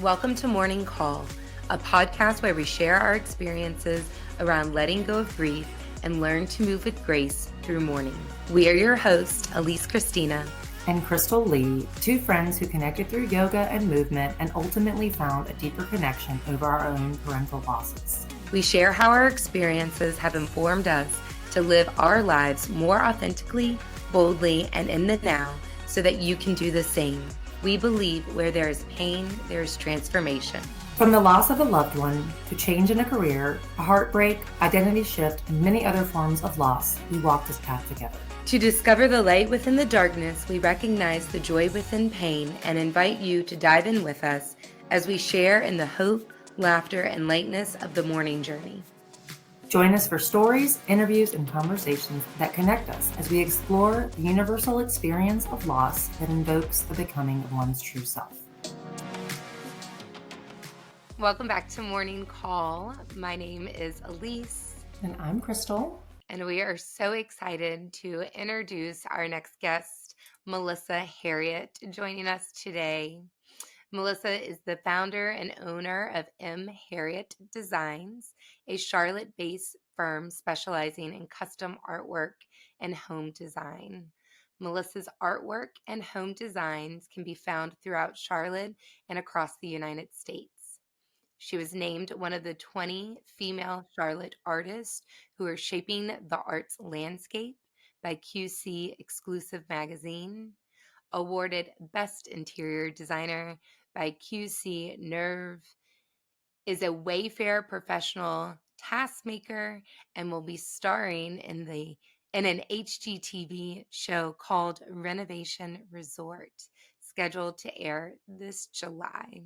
Welcome to Morning Call, a podcast where we share our experiences around letting go of grief and learn to move with grace through mourning. We are your hosts, Alyce Christina and Crystal Lee, two friends who connected through yoga and movement and ultimately found a deeper connection over our own parental losses. We share how our experiences have informed us to live our lives more authentically, boldly, and in the now so that you can do the same. We believe where there is pain, there is transformation. From the loss of a loved one to change in a career, a heartbreak, identity shift, and many other forms of loss, we walk this path together. To discover the light within the darkness, we recognize the joy within pain and invite you to dive in with us as we share in the hope, laughter, and lightness of the mourning journey. Join us for stories, interviews, and conversations that connect us as we explore the universal experience of loss that invokes the becoming of one's true self. Welcome back to Morning Call. My name is Alyce. And I'm Crystal. And we are so excited to introduce our next guest, Melissa Herriott, joining us today. Melissa is the founder and owner of M.Herriott Designs, a Charlotte-based firm specializing in custom artwork and home design. Melissa's artwork and home designs can be found throughout Charlotte and across the United States. She was named one of the 20 female Charlotte artists who are shaping the arts landscape by QC Exclusive Magazine, awarded Best Interior Designer by QC Nerve, is a Wayfair professional taskmaker, and will be starring in an HGTV show called Renovation Resort, scheduled to air this July.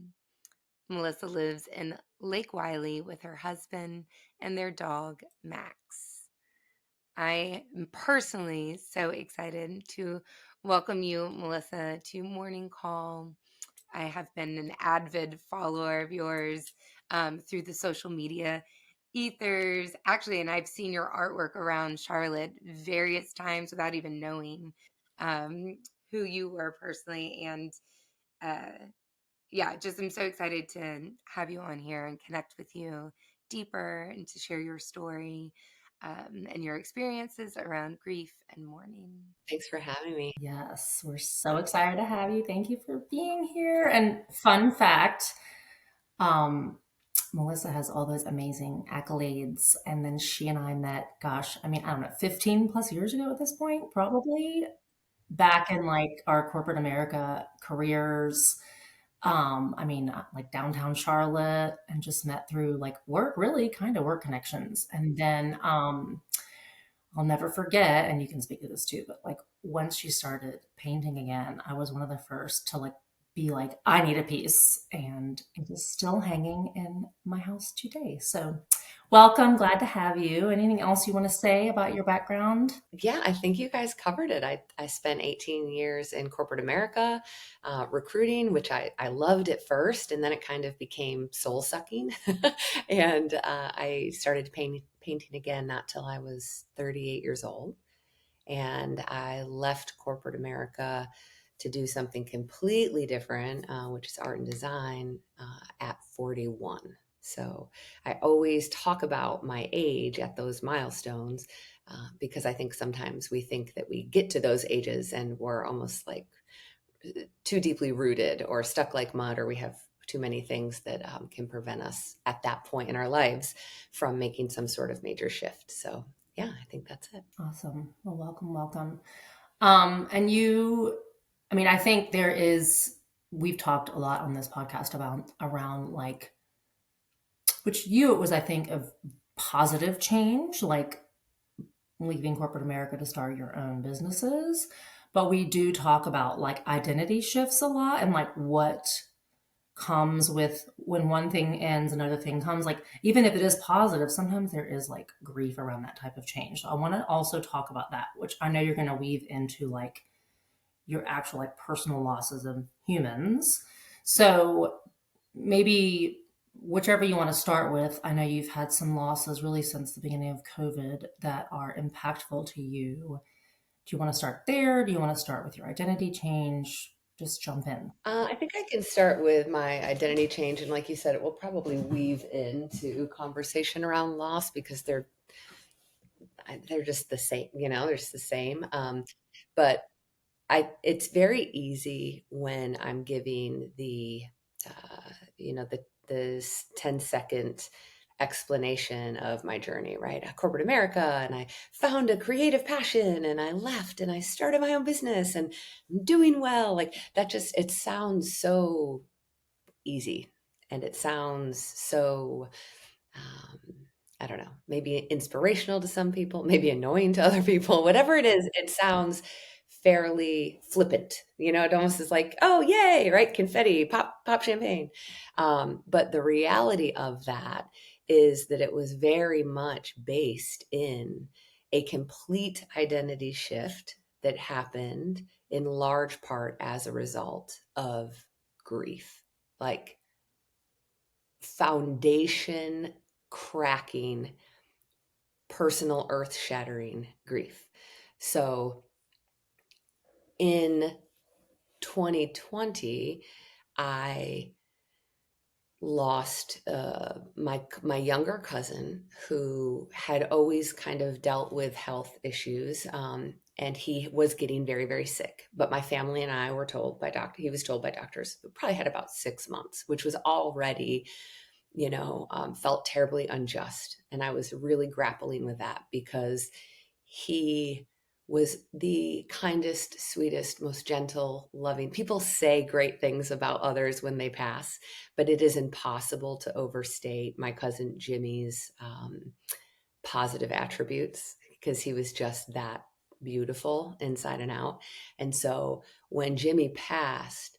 Melissa lives in Lake Wylie with her husband and their dog, Max. I am personally so excited to welcome you, Melissa, to Morning Call. I have been an avid follower of yours through the social media ethers, actually, and I've seen your artwork around Charlotte various times without even knowing who you were personally. And just I'm so excited to have you on here and connect with you deeper and to share your story and your experiences around grief and mourning. Thanks for having me. Yes, we're so excited to have you. Thank you for being here. And fun fact, Melissa has all those amazing accolades. And then she and I met, I don't know, 15 plus years ago at this point, probably back in like our corporate America careers. Like downtown Charlotte, and just met through like work connections. And then I'll never forget, and you can speak to this too, but like once she started painting again, I was one of the first to like be like, I need a piece, and it is still hanging in my house today. So welcome, glad to have you. Anything else you want to say about your background? Yeah, I think you guys covered it. I spent 18 years in corporate America, recruiting, which I loved at first, and then it kind of became soul sucking. And I started painting again, not till I was 38 years old. And I left corporate America to do something completely different, which is art and design, at 41. So I always talk about my age at those milestones because I think sometimes we think that we get to those ages and we're almost like too deeply rooted or stuck like mud, or we have too many things that can prevent us at that point in our lives from making some sort of major shift. So yeah, I think that's it. Awesome. Well, welcome. And you, I think we've talked a lot on this podcast around like, it was, I think, of positive change, like leaving corporate America to start your own businesses. But we do talk about like identity shifts a lot, and like what comes with when one thing ends, another thing comes. Like, even if it is positive, sometimes there is like grief around that type of change. So I want to also talk about that, which I know you're going to weave into like your actual like personal losses of humans. So maybe whichever you want to start with. I know you've had some losses really since the beginning of COVID that are impactful to you. Do you want to start there? Do you want to start with your identity change? just jump in. I think I can start with my identity change, and like you said, it will probably weave into conversation around loss because they're just the same, they're just the same. But it's very easy when I'm giving the 10-second explanation of my journey, right? Corporate America, and I found a creative passion, and I left, and I started my own business, and I'm doing well. Like that, it sounds so easy, and it sounds so um, I don't know, maybe inspirational to some people, maybe annoying to other people, whatever it is, it sounds fairly flippant. It almost is like, oh, yay, right? Confetti, pop champagne. But the reality of that is that it was very much based in a complete identity shift that happened in large part as a result of grief. Like foundation cracking, personal earth shattering grief. So in 2020, I lost my younger cousin who had always kind of dealt with health issues, and he was getting very, very sick. But my family and I were told by he was told by doctors, probably had about 6 months, which was already felt terribly unjust. And I was really grappling with that because he was the kindest, sweetest, most gentle, loving. People say great things about others when they pass, but it is impossible to overstate my cousin Jimmy's positive attributes because he was just that beautiful inside and out. And so when Jimmy passed,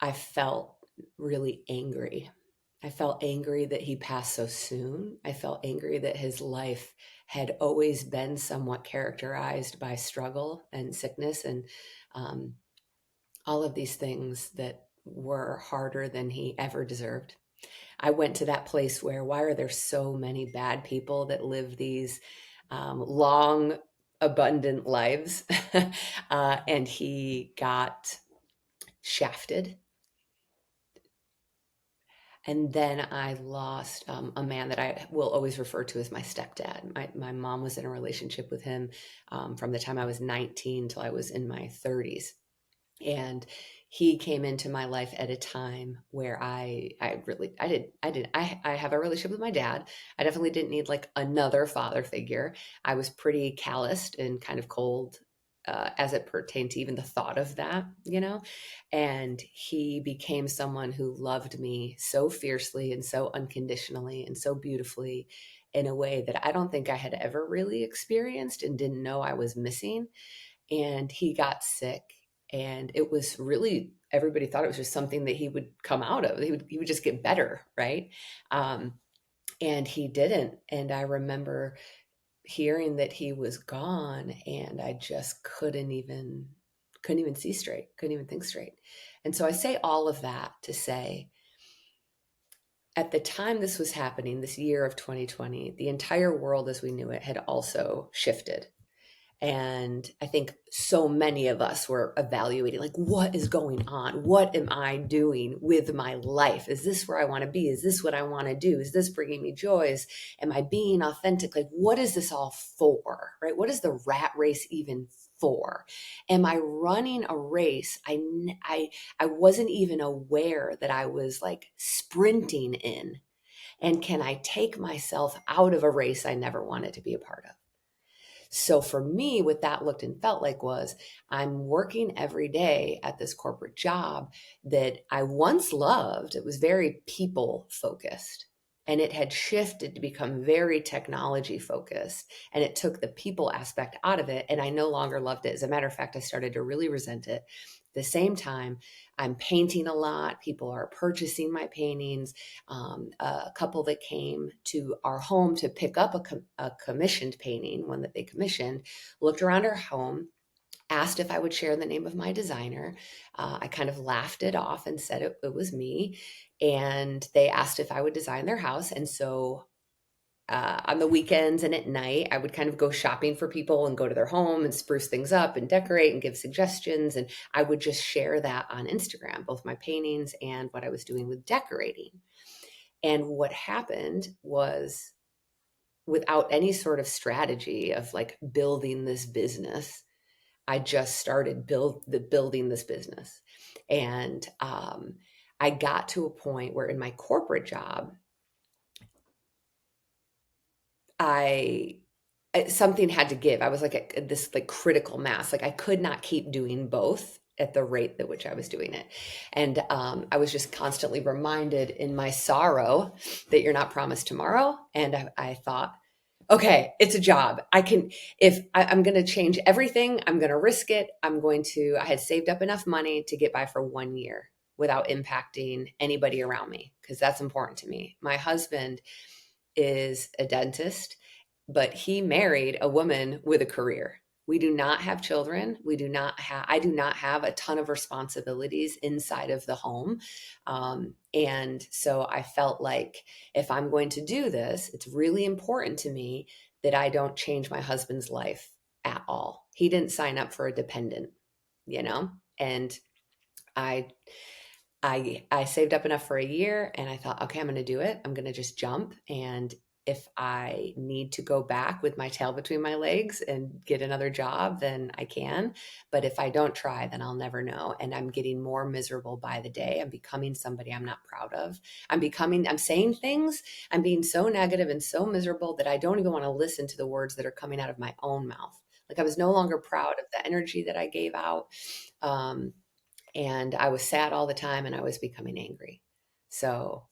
I felt really angry. I felt angry that he passed so soon. I felt angry that his life had always been somewhat characterized by struggle and sickness and um, all of these things that were harder than he ever deserved. I went to that place where, why are there so many bad people that live these long, abundant lives? And he got shafted. And then I lost a man that I will always refer to as my stepdad. My mom was in a relationship with him from the time I was 19 till I was in my 30s. And he came into my life at a time where I have a relationship with my dad. I definitely didn't need like another father figure. I was pretty calloused and kind of cold as it pertained to even the thought of that. And he became someone who loved me so fiercely and so unconditionally and so beautifully in a way that I don't think I had ever really experienced and didn't know I was missing. And he got sick, and it was really, everybody thought it was just something that he would come out of. He would just get better, right? And he didn't. And I remember hearing that he was gone, and I just couldn't even see straight, couldn't even think straight. And so I say all of that to say, at the time this was happening, this year of 2020, the entire world as we knew it had also shifted. And I think so many of us were evaluating, like, what is going on? What am I doing with my life? Is this where I want to be? Is this what I want to do? Is this bringing me joys? Am I being authentic? Like, what is this all for, right? What is the rat race even for? Am I running a race I wasn't even aware that I was like sprinting in? And can I take myself out of a race I never wanted to be a part of? So for me, what that looked and felt like was I'm working every day at this corporate job that I once loved. It was very people focused, and it had shifted to become very technology focused, and it took the people aspect out of it. And I no longer loved it. As a matter of fact, I started to really resent it. At the same time, I'm painting a lot. People are purchasing my paintings. A couple that came to our home to pick up a commissioned painting, one that they commissioned, looked around our home, asked if I would share the name of my designer. I kind of laughed it off and said it was me. And they asked if I would design their house. And so on the weekends and at night, I would kind of go shopping for people and go to their home and spruce things up and decorate and give suggestions. And I would just share that on Instagram, both my paintings and what I was doing with decorating. And what happened was, without any sort of strategy of like building this business, I just started building this business. And I got to a point where in my corporate job, something had to give. I was like this like critical mass. Like I could not keep doing both at the rate at which I was doing it. And I was just constantly reminded in my sorrow that you're not promised tomorrow. And I thought, okay, it's a job. I'm going to change everything. I'm going to risk it. I had saved up enough money to get by for 1 year without impacting anybody around me, because that's important to me. My husband is a dentist, but he married a woman with a career. We do not have children. I do not have a ton of responsibilities inside of the home. And so I felt like if I'm going to do this, it's really important to me that I don't change my husband's life at all. He didn't sign up for a dependent, and I I saved up enough for a year and I thought, okay, I'm going to do it. I'm going to just jump. And if I need to go back with my tail between my legs and get another job, then I can. But if I don't try, then I'll never know. And I'm getting more miserable by the day. I'm becoming somebody I'm not proud of. I'm saying things, I'm being so negative and so miserable that I don't even want to listen to the words that are coming out of my own mouth. Like I was no longer proud of the energy that I gave out. And I was sad all the time and I was becoming angry. So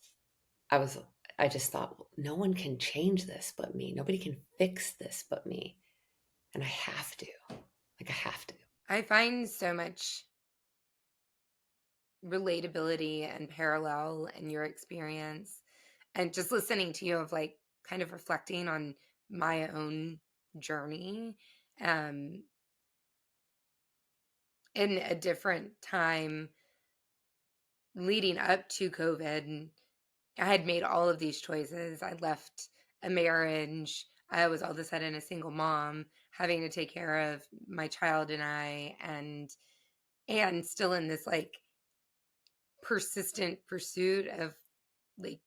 I just thought, well, no one can change this but me. Nobody can fix this but me. And I have to. Like, I have to. I find so much relatability and parallel in your experience. And just listening to you of like kind of reflecting on my own journey in a different time leading up to COVID. I had made all of these choices. I left a marriage. I was all of a sudden a single mom, having to take care of my child and I, and still in this like persistent pursuit of like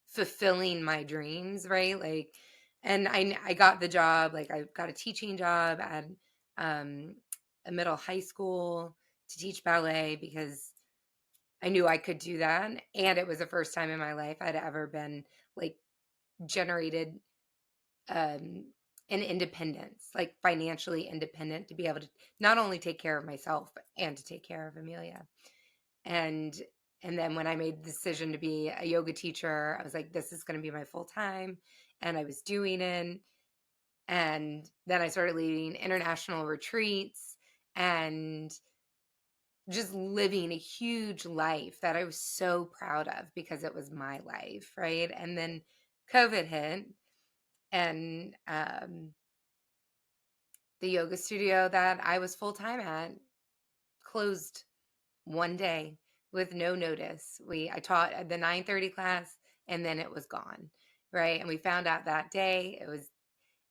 fulfilling my dreams, right? Like, and I got the job, like I got a teaching job at um, a middle high school to teach ballet because I knew I could do that. And it was the first time in my life I'd ever been like generated um, an independence, like financially independent to be able to not only take care of myself and to take care of Amelia. And and then when I made the decision to be a yoga teacher, I was like, this is going to be my full time. And I was doing it. And then I started leading international retreats and just living a huge life that I was so proud of because it was my life, right? And then COVID hit, and the yoga studio that I was full time at closed one day with no notice. I taught the 9:30 class and then it was gone, right? And we found out that day.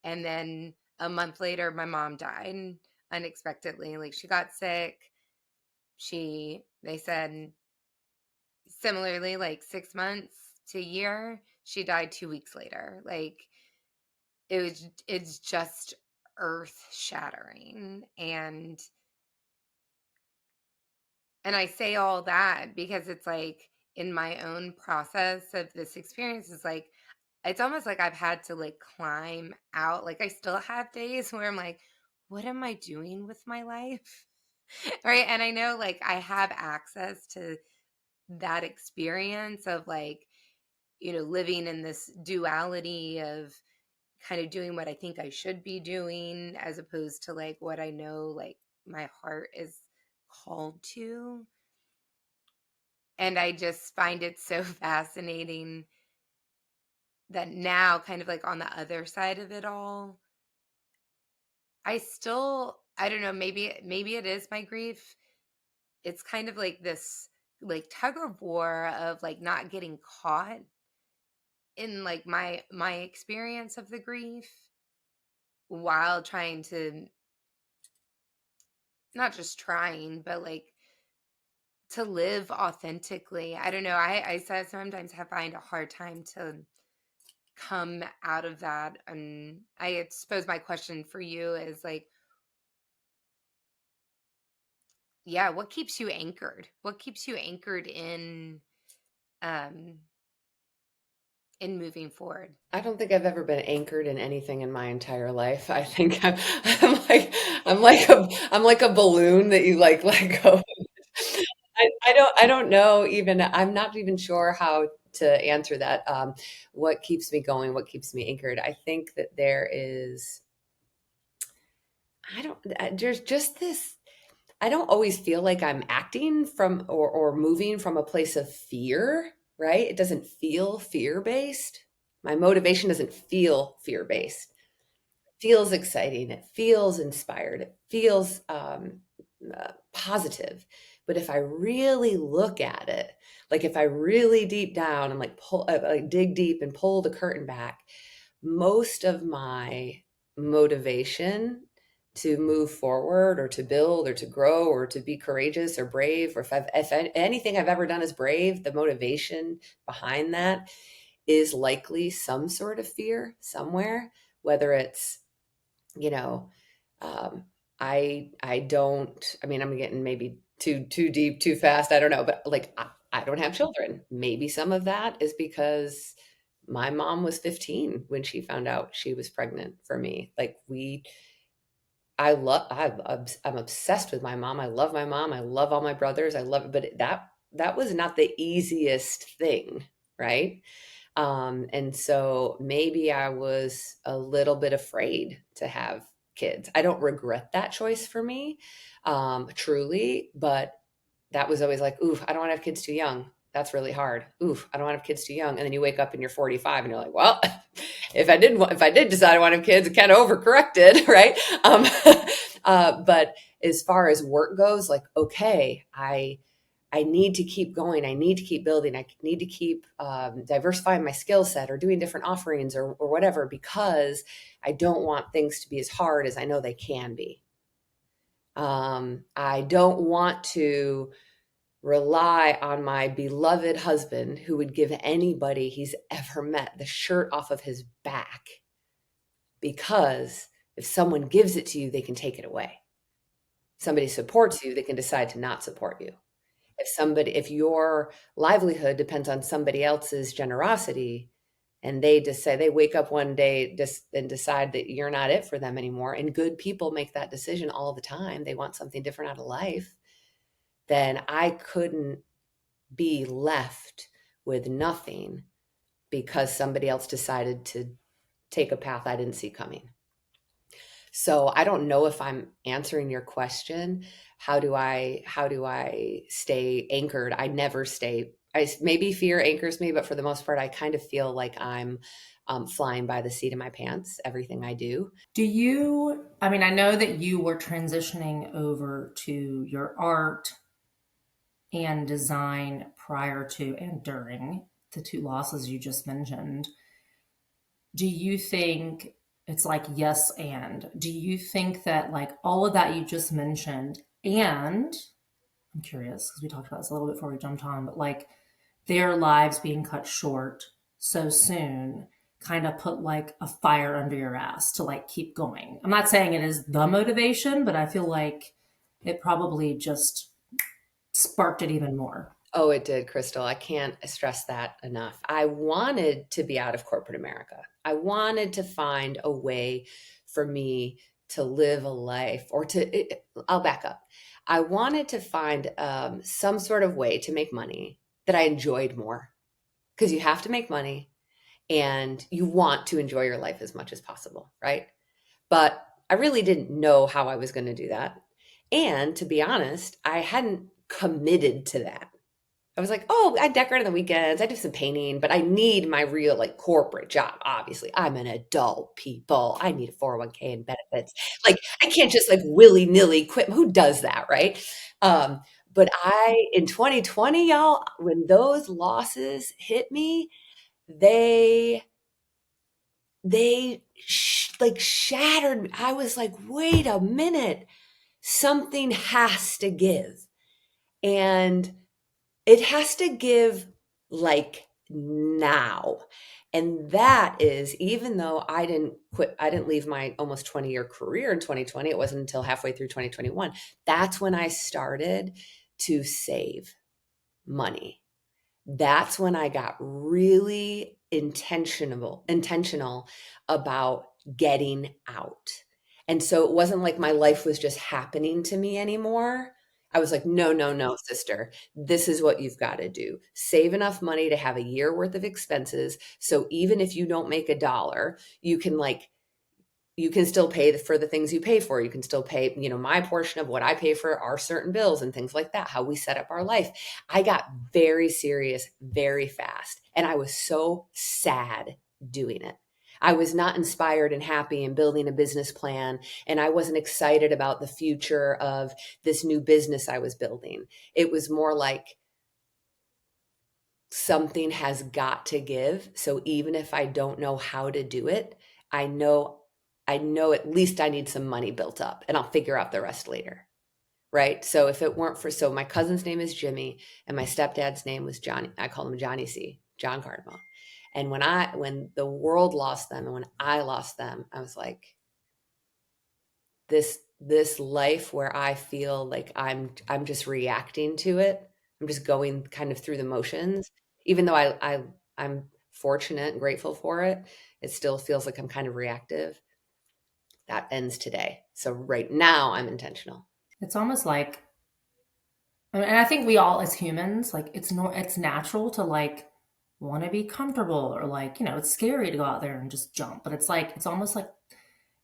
And then a month later, my mom died unexpectedly. Like she got sick. They said similarly, like 6 months to a year, she died 2 weeks later. Like it's just earth shattering. And I say all that because it's like in my own process of this experience is like it's almost like I've had to like climb out. Like I still have days where I'm like, what am I doing with my life? Right. And I know like I have access to that experience of like, living in this duality of kind of doing what I think I should be doing as opposed to like what I know like my heart is called to. And I just find it so fascinating that now, kind of like on the other side of it all, I don't know, maybe it is my grief. It's kind of like this like tug of war of like not getting caught in like my experience of the grief, while trying to, not just trying, but like to live authentically. I don't know. I said sometimes I find a hard time to come out of that. And I suppose my question for you is like, yeah, what keeps you anchored? What keeps you anchored um in moving forward? I don't think I've ever been anchored in anything in my entire life. I think I'm like a balloon that you like let go. I don't know even. I'm not even sure how to answer that. What keeps me going? What keeps me anchored? I think that there is. I don't. There's just this. I don't always feel like I'm acting from or moving from a place of fear, right? It doesn't feel fear based. My motivation doesn't feel fear based. It feels exciting. It feels inspired. It feels positive. But if I really look at it, like if I really deep down and like like dig deep and pull the curtain back, most of my motivation to move forward or to build or to grow or to be courageous or brave, or if anything I've ever done is brave, the motivation behind that is likely some sort of fear somewhere, whether it's, you know, um, I don't, I mean, I'm getting maybe too deep, too fast. I don't know, but like, I don't have children. Maybe some of that is because my mom was 15 when she found out she was pregnant for me. Like I'm obsessed with my mom. I love my mom. I love all my brothers. I love it, but that was not the easiest thing, right? And so maybe I was a little bit afraid to have kids. I don't regret that choice for me, truly, but that was always like, ooh, I don't want to have kids too young. That's really hard. Oof, I don't want to have kids too young. And then you wake up and you're 45 and you're like, well, if I did decide I want to have kids, it kind of overcorrected, right? But as far as work goes, like, okay, I need to keep going. I need to keep building. I need to keep diversifying my skill set or doing different offerings or whatever, because I don't want things to be as hard as I know they can be. I don't want to rely on my beloved husband who would give anybody he's ever met the shirt off of his back, because if someone gives it to you, they can take it away. Somebody supports you, they can decide to not support you. If your livelihood depends on somebody else's generosity, and they wake up one day and decide that you're not it for them anymore, and good people make that decision all the time, they want something different out of life, then I couldn't be left with nothing because somebody else decided to take a path I didn't see coming. So I don't know if I'm answering your question. How do I stay anchored? I never stay. Maybe fear anchors me, but for the most part, I kind of feel like I'm flying by the seat of my pants, everything I do. I mean, I know that you were transitioning over to your art and design prior to and during the two losses you just mentioned. Do you think it's like yes and? Do you think that like all of that you just mentioned, and I'm curious because we talked about this a little bit before we jumped on, but like their lives being cut short so soon kind of put like a fire under your ass to like keep going? I'm not saying it is the motivation, but I feel like it probably just sparked it even more. Oh, it did, Crystal. I can't stress that enough. I wanted to be out of corporate America. I wanted to find a way for me to live a life, I'll back up. I wanted to find some sort of way to make money that I enjoyed more, because you have to make money and you want to enjoy your life as much as possible, right? But I really didn't know how I was going to do that. And to be honest, I hadn't committed to that. I was like, oh, I decorate on the weekends. I do some painting, but I need my real like corporate job. Obviously, I'm an adult, people. I need a 401k and benefits. Like, I can't just like willy nilly quit. Who does that, right? Um, but in 2020, y'all, when those losses hit me, they like shattered me. I was like, wait a minute, something has to give. And it has to give like now. And that is, even though I didn't leave my almost 20-year career in 2020. It wasn't until halfway through 2021. That's when I started to save money. That's when I got really intentional about getting out. And so it wasn't like my life was just happening to me anymore. I was like, no, no, no, sister, this is what you've got to do. Save enough money to have a year worth of expenses. So even if you don't make $1, you can still pay for the things you pay for. You can still pay, my portion of what I pay for our certain bills and things like that, how we set up our life. I got very serious very fast. And I was so sad doing it. I was not inspired and happy in building a business plan. And I wasn't excited about the future of this new business I was building. It was more like, something has got to give. So even if I don't know how to do it, I know at least I need some money built up, and I'll figure out the rest later. Right. So if it weren't for, so my cousin's name is Jimmy and my stepdad's name was Johnny. I call him Johnny C, John Cardinal. And when the world lost them and when I lost them, I was like, this life where I feel like I'm just reacting to it. I'm just going kind of through the motions. Even though I'm fortunate and grateful for it, it still feels like I'm kind of reactive. That ends today. So right now I'm intentional. It's almost like, I mean, and I think we all as humans, like it's natural to like want to be comfortable, or like, it's scary to go out there and just jump, but it's almost like,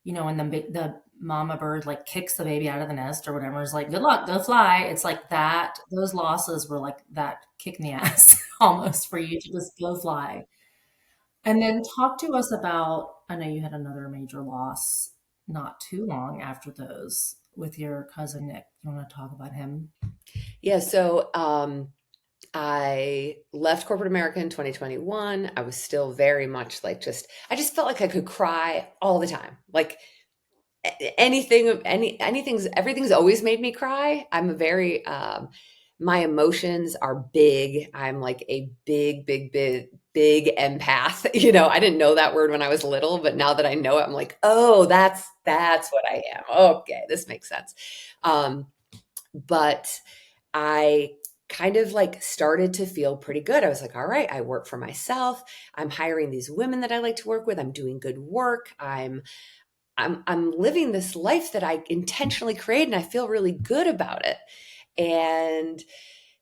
when the mama bird like kicks the baby out of the nest or whatever, is like, good luck, go fly. It's like that, those losses were like that kick in the ass almost for you to just go fly. And then talk to us about, I know you had another major loss not too long after those with your cousin Nick. You want to talk about him? Yeah. So, I left corporate America in 2021. I was still very much like I just felt like I could cry all the time. Like everything's always made me cry. I'm a very, my emotions are big. I'm like a big, big, big, big empath. I didn't know that word when I was little, but now that I know it, I'm like, oh, that's what I am. Okay. This makes sense. But I kind of like started to feel pretty good. I was like, all right, I work for myself. I'm hiring these women that I like to work with. I'm doing good work. I'm living this life that I intentionally created, and I feel really good about it. And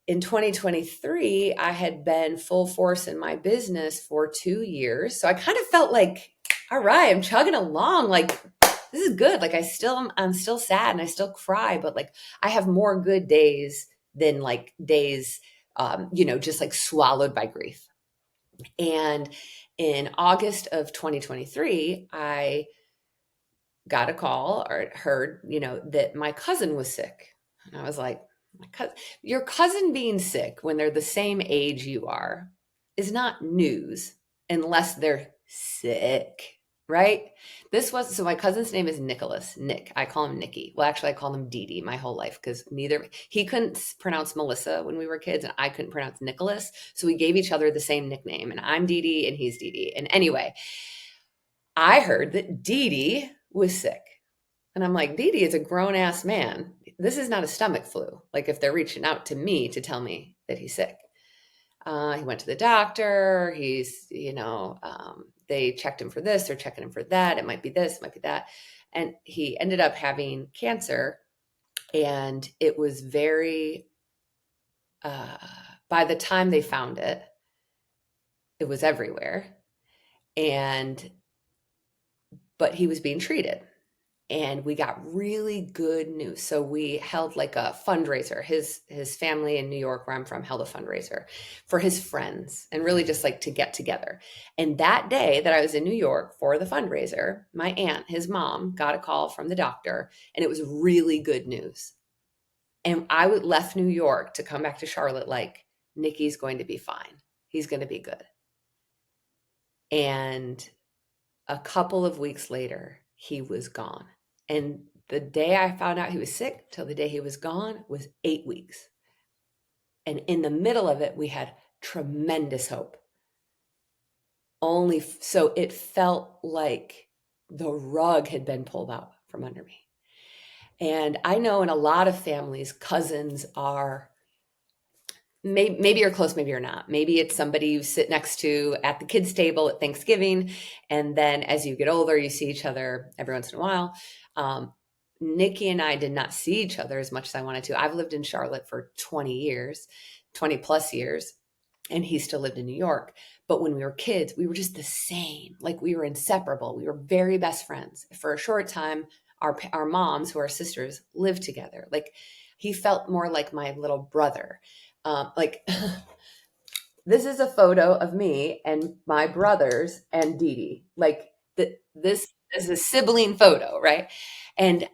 in 2023, I had been full force in my business for 2 years. So I kind of felt like, all right, I'm chugging along. Like, this is good. Like I'm still sad and I still cry, but like I have more good days than like days, just like swallowed by grief. And in August of 2023, I got a call or heard, that my cousin was sick. And I was like, your cousin being sick when they're the same age you are is not news unless they're sick, right? So my cousin's name is Nick. I call him Nicky. Well, actually I call him Dee Dee my whole life because he couldn't pronounce Melissa when we were kids and I couldn't pronounce Nicholas. So we gave each other the same nickname, and I'm Dee Dee and he's Dee Dee. And anyway, I heard that Dee Dee was sick. And I'm like, Dee Dee is a grown ass man. This is not a stomach flu. Like if they're reaching out to me to tell me that he's sick. He went to the doctor. They checked him for this. They're checking him for that. It might be this, it might be that. And he ended up having cancer. And it was by the time they found it, it was everywhere. But he was being treated. And we got really good news. So we held like a fundraiser. His family in New York, where I'm from, held a fundraiser for his friends and really just like to get together. And that day that I was in New York for the fundraiser, my aunt, his mom, got a call from the doctor, and it was really good news. And I left New York to come back to Charlotte like, Nikki's going to be fine. He's going to be good. And a couple of weeks later, he was gone. And the day I found out he was sick till the day he was gone was 8 weeks. And in the middle of it, we had tremendous hope. So it felt like the rug had been pulled out from under me. And I know in a lot of families, cousins are maybe you're close, maybe you're not. Maybe it's somebody you sit next to at the kids' table at Thanksgiving. And then as you get older, you see each other every once in a while. Nikki and I did not see each other as much as I wanted to. I've lived in Charlotte for 20 years, 20 plus years, and he still lived in New York. But when we were kids, we were just the same. Like we were inseparable. We were very best friends. For a short time, our moms, who are sisters, lived together. Like he felt more like my little brother. Like this is a photo of me and my brothers and Dee Dee. Like this is a sibling photo, right? And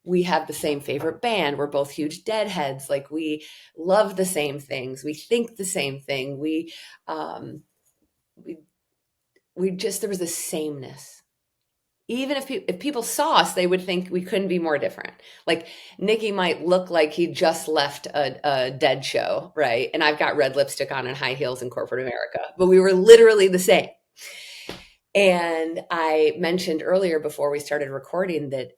we have the same favorite band. We're both huge Deadheads. Like we love the same things. We think the same thing. Um, we just there was a sameness. Even if people saw us, they would think we couldn't be more different. Like Nikki might look like he just left a Dead show, right? And I've got red lipstick on and high heels in corporate America, but we were literally the same. And I mentioned earlier before we started recording that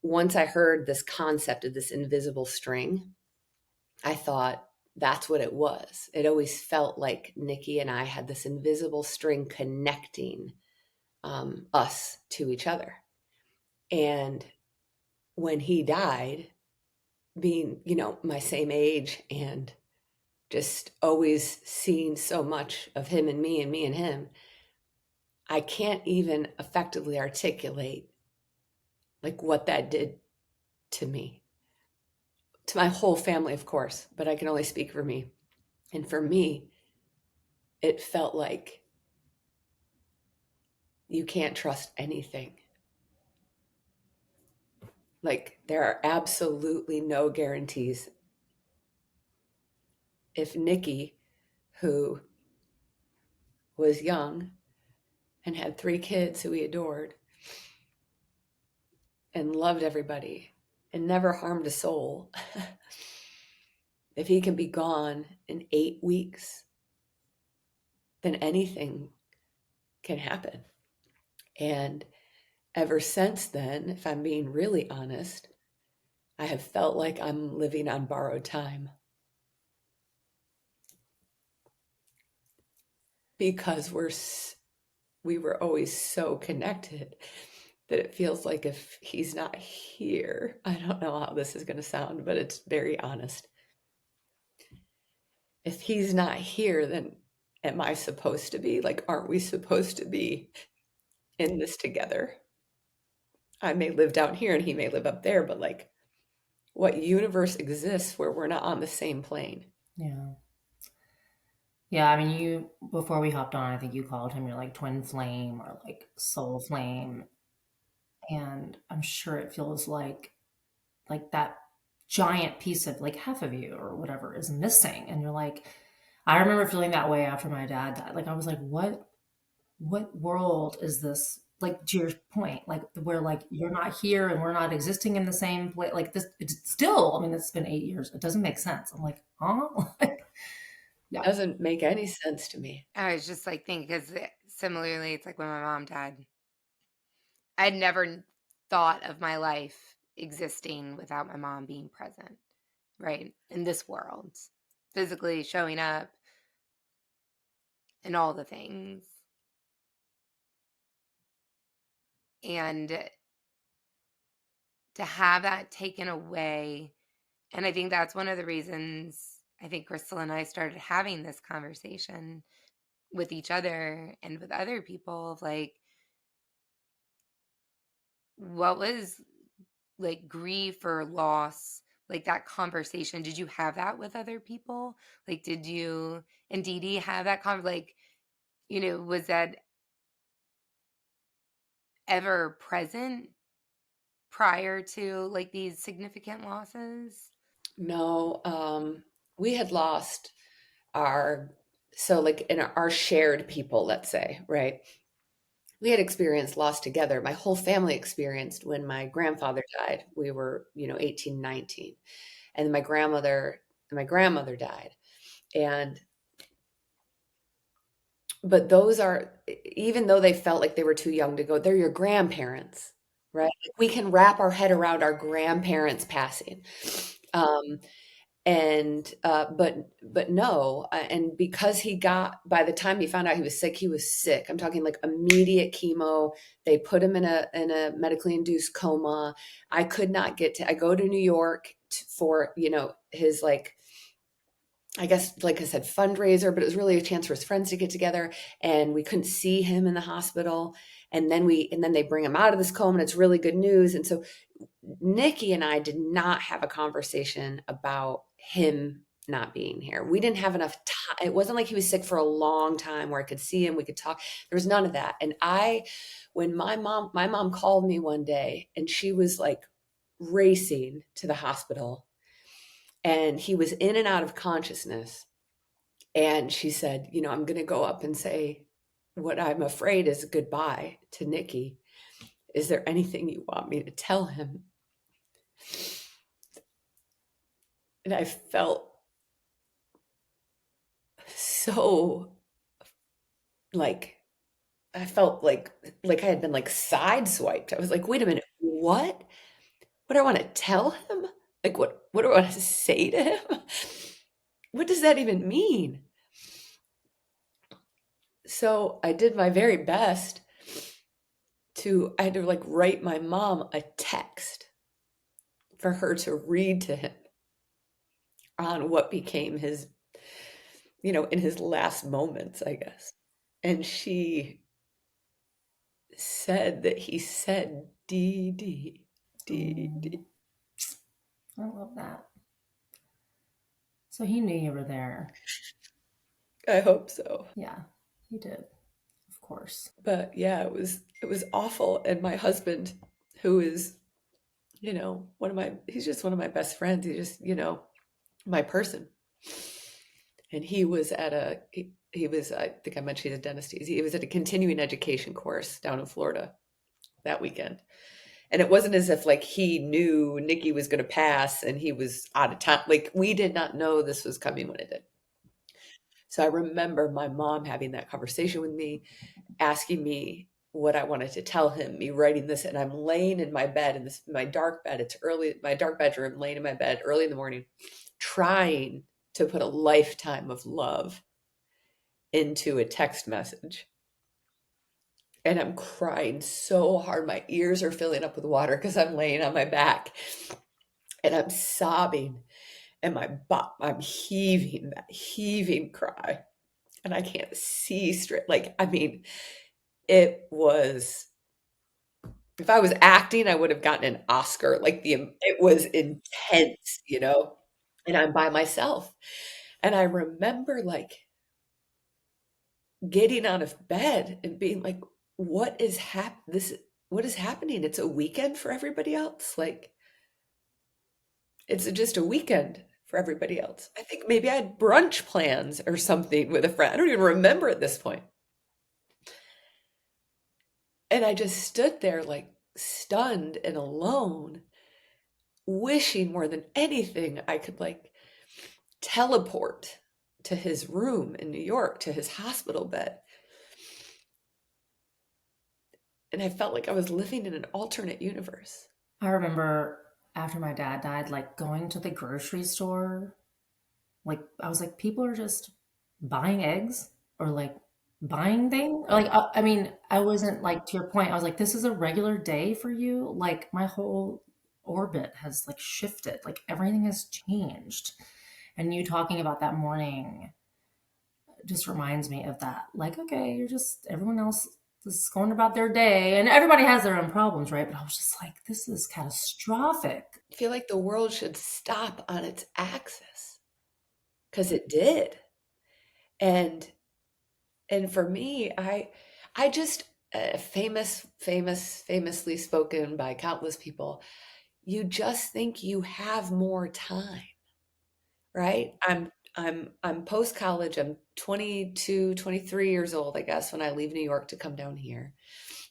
once I heard this concept of this invisible string, I thought that's what it was. It always felt like Nikki and I had this invisible string connecting us to each other. And when he died, being, my same age and just always seeing so much of him and me and him, I can't even effectively articulate like what that did to me, to my whole family, of course, but I can only speak for me. And for me, it felt like you can't trust anything. Like there are absolutely no guarantees. If Nikki, who was young and had 3 kids who he adored and loved everybody and never harmed a soul, if he can be gone in 8 weeks, then anything can happen. And ever since then, if I'm being really honest, I have felt like I'm living on borrowed time. Because we were always so connected that it feels like if he's not here, I don't know how this is going to sound, but it's very honest. If he's not here, then am I supposed to be? Like, aren't we supposed to be in this together? I may live down here and he may live up there, but like, what universe exists where we're not on the same plane? Yeah. Yeah, I mean, before we hopped on, I think you called him your like twin flame or like soul flame. And I'm sure it feels like that giant piece of like half of you or whatever is missing. And you're like, I remember feeling that way after my dad died. Like I was like, what world is this? Like to your point, like where like you're not here and we're not existing in the same place. Like this, it's still. I mean, it's been 8 years. It doesn't make sense. I'm like, huh? It Yeah. doesn't make any sense to me. I was just like thinking because similarly, it's like when my mom died, I'd never thought of my life existing without my mom being present, right? In this world, physically showing up and all the things. And to have that taken away, and I think that's one of the reasons I think Crystal and I started having this conversation with each other and with other people of like, what was like grief or loss, like that conversation? Did you have that with other people? Like, did you and Dee Dee have that like, was that ever present prior to like these significant losses? No, we had lost our So like in our shared people, let's say, right? We had experienced loss together. My whole family experienced when my grandfather died. We were, 18, 19. And my grandmother died. And but those are, even though they felt like they were too young to go, they're your grandparents, right? Like, we can wrap our head around our grandparents passing. Um, but no, and because by the time he found out he was sick, he was sick. I'm talking like immediate chemo. They put him in a medically induced coma. I go to New York for, his, like, I guess, like I said, fundraiser, but it was really a chance for his friends to get together, and we couldn't see him in the hospital. And then they bring him out of this coma, and it's really good news. And so Nikki and I did not have a conversation about him not being here. We didn't have enough time. It wasn't like he was sick for a long time where I could see him, we could talk. There was none of that. And when my mom called me one day, and she was like racing to the hospital, and he was in and out of consciousness. And she said, I'm going to go up and say what I'm afraid is goodbye to Nikki. Is there anything you want me to tell him? And I felt so like I felt like I had been like sideswiped. I was like, wait a minute, what? What do I want to tell him? Like what do I want to say to him? What does that even mean? So I did my very best I had to like write my mom a text for her to read to him on what became his, in his last moments, I guess. And she said that he said D D D D. I love that. So he knew you were there. I hope so. Yeah, he did. Of course. But yeah, it was awful. And my husband, who is, he's just one of my best friends. He's just, my person. And he was he was, I think I mentioned he's a dentist. He was at a continuing education course down in Florida that weekend. And it wasn't as if like he knew Nikki was going to pass and he was out of town. Like, we did not know this was coming when it did. So I remember my mom having that conversation with me, asking me what I wanted to tell him, me writing this, and I'm laying in my bed in my dark bed. It's early, my dark bedroom, laying in my bed early in the morning, trying to put a lifetime of love into a text message. And I'm crying so hard. My ears are filling up with water because I'm laying on my back and I'm sobbing, and I'm heaving that heaving cry, and I can't see straight. Like, I mean, it was, if I was acting, I would have gotten an Oscar. Like, it was intense. And I'm by myself. And I remember like getting out of bed and being like, what is happening? It's a weekend for everybody else. Like, it's just a weekend for everybody else. I think maybe I had brunch plans or something with a friend. I don't even remember at this point. And I just stood there like stunned and alone, wishing more than anything I could like teleport to his room in New York, to his hospital bed. And I felt like I was living in an alternate universe. I remember after my dad died, like going to the grocery store. Like, I was like, people are just buying eggs or like buying things. Like, I mean, I wasn't like, to your point, I was like, this is a regular day for you. Like, my whole orbit has like shifted, like, everything has changed. And you talking about that morning just reminds me of that. Like, okay, everyone else is going about their day, and everybody has their own problems, right? But I was just like, this is catastrophic. I feel like the world should stop on its axis, because it did. And for me, I just, famously spoken by countless people, you just think you have more time, right? I'm post college. I'm 22, 23 years old, I guess, when I leave New York to come down here.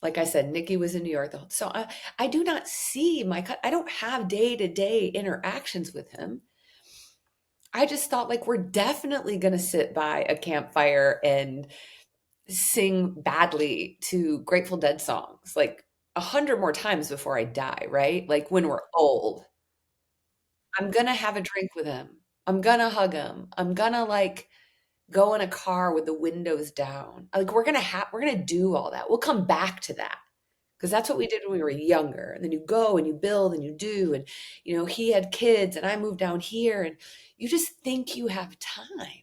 Like I said, Nikki was in New York. So I do not see I don't have day to day interactions with him. I just thought like we're definitely going to sit by a campfire and sing badly to Grateful Dead songs like 100 more times before I die, right? Like when we're old, I'm going to have a drink with him. I'm going to hug him. I'm going to like go in a car with the windows down. Like we're going to do all that. We'll come back to that because that's what we did when we were younger. And then you go and you build and you do. And, he had kids and I moved down here and you just think you have time.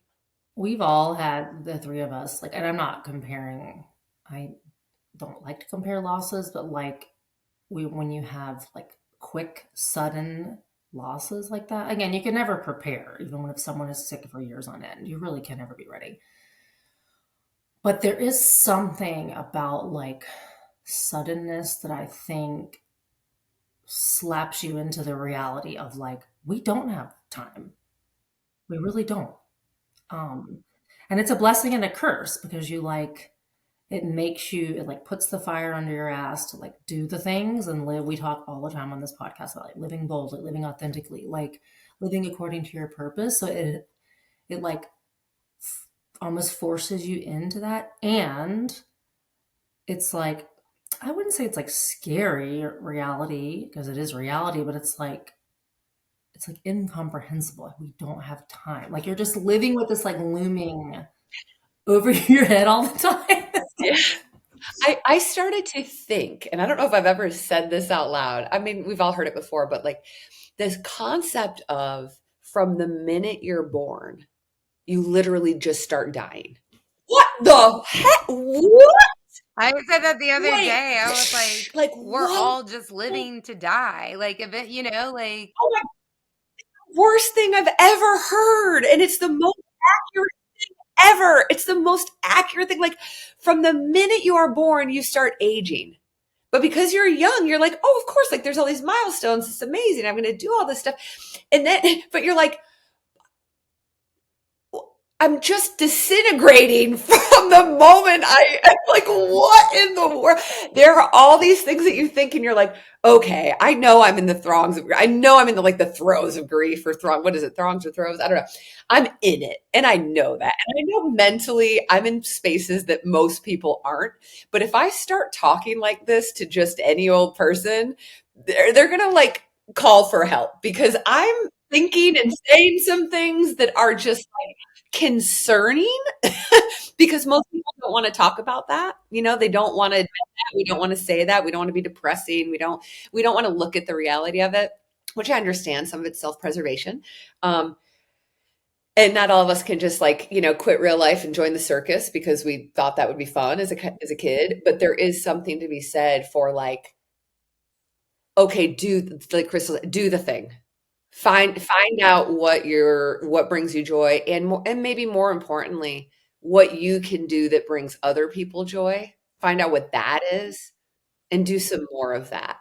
We've all had, the three of us, like, and I'm not comparing, I don't like to compare losses, but like when you have like quick, sudden losses like that, again, you can never prepare, even if someone is sick for years on end. You really can never be ready. But there is something about like suddenness that I think slaps you into the reality of like, we don't have time. We really don't. Um, and it's a blessing and a curse because you like, it like puts the fire under your ass to like do the things and live. We talk all the time on this podcast about like living boldly, living authentically, like living according to your purpose. So it like almost forces you into that. And it's like, I wouldn't say it's like scary reality because it is reality, but it's like incomprehensible. We don't have time. Like you're just living with this like looming over your head all the time. Yeah. I started to think, and I don't know if I've ever said this out loud. I mean, we've all heard it before, but like this concept of from the minute you're born, you literally just start dying. What the heck? What? I said that the other Wait, day. I was like, like we're what? all just living to die. Like, if it, like, Oh my, worst thing I've ever heard. And it's the most accurate ever. It's the most accurate thing. Like from the minute you are born, you start aging. But because you're young, you're like, oh, of course, like there's all these milestones. It's amazing. I'm going to do all this stuff. And then, but you're like, I'm just disintegrating from the moment I'm like, what in the world? There are all these things that you think, and you're like, okay, I know I'm in the throngs of, I know I'm in the like the throes of grief or what is it? Throngs or throes? I don't know. I'm in it. And I know that. And I know mentally I'm in spaces that most people aren't. But if I start talking like this to just any old person, they're going to like call for help because I'm thinking and saying some things that are just like, concerning because most people don't want to talk about that. They don't want to admit that. We don't want to say that. We don't want to be depressing. We don't want to look at the reality of it, which I understand. Some of it's self-preservation. And not all of us can just like, quit real life and join the circus because we thought that would be fun as a kid. But there is something to be said for like, okay, like Crystal, do the thing. Find out what brings you joy and maybe more importantly, what you can do that brings other people joy. Find out what that is and do some more of that.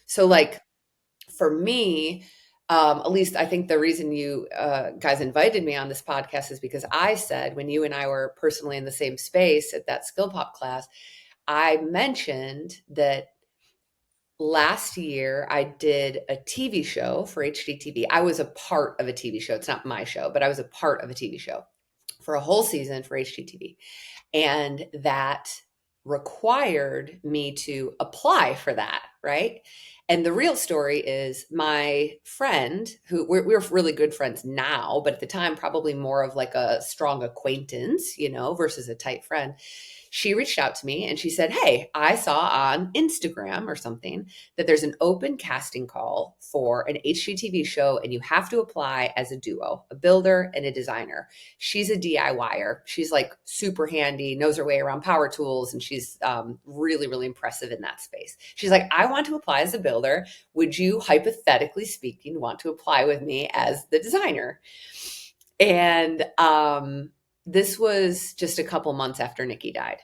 So like for me, at least I think the reason you guys invited me on this podcast is because I said when you and I were personally in the same space at that skill pop class, I mentioned that last year I did a TV show for HGTV. I was a part of a TV show. It's not my show, but I was a part of a TV show for a whole season for HGTV. And that required me to apply for that, right? And the real story is my friend, who we're really good friends now, but at the time, probably more of like a strong acquaintance, versus a tight friend. She reached out to me and she said, hey, I saw on Instagram or something that there's an open casting call for an HGTV show and you have to apply as a duo, a builder and a designer. She's a DIYer. She's like super handy, knows her way around power tools, and she's really, really impressive in that space. She's like, I want to apply as a builder. Would you, hypothetically speaking, want to apply with me as the designer? And this was just a couple months after Nikki died.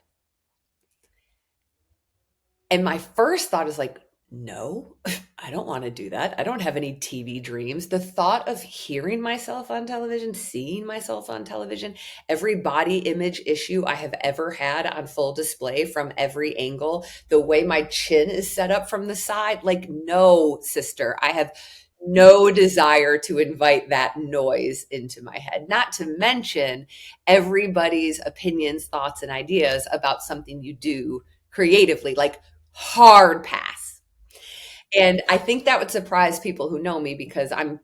And my first thought is like, no, I don't want to do that. I don't have any TV dreams. The thought of hearing myself on television, seeing myself on television, every body image issue I have ever had on full display from every angle, the way my chin is set up from the side, like, no, sister, I have no desire to invite that noise into my head. Not to mention everybody's opinions, thoughts, and ideas about something you do creatively, like hard pass. And I think that would surprise people who know me because I'm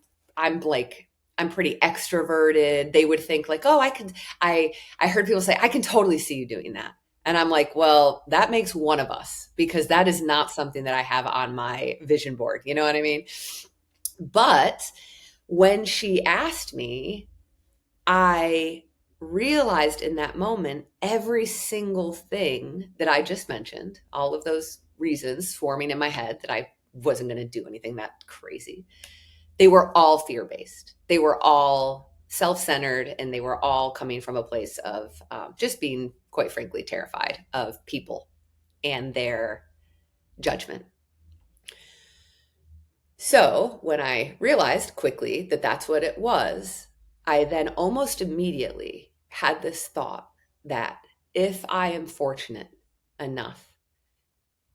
like I'm pretty extroverted. They would think like, "Oh, I heard people say I can totally see you doing that." And I'm like, "Well, that makes one of us because that is not something that I have on my vision board." You know what I mean? But when she asked me, I realized in that moment every single thing that I just mentioned, all of those reasons forming in my head that I wasn't going to do anything that crazy. They were all fear based. They were all self centered, and they were all coming from a place of just being, quite frankly, terrified of people and their judgment. So when I realized quickly that that's what it was, I then almost immediately had this thought that if I am fortunate enough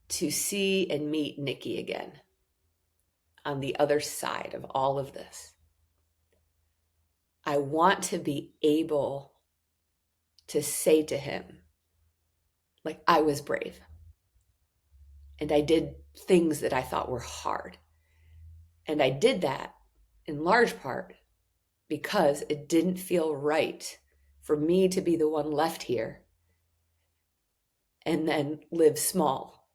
to see and meet Nikki again on the other side of all of this, I want to be able to say to him, like, I was brave and I did things that I thought were hard. And I did that in large part because it didn't feel right for me to be the one left here and then live small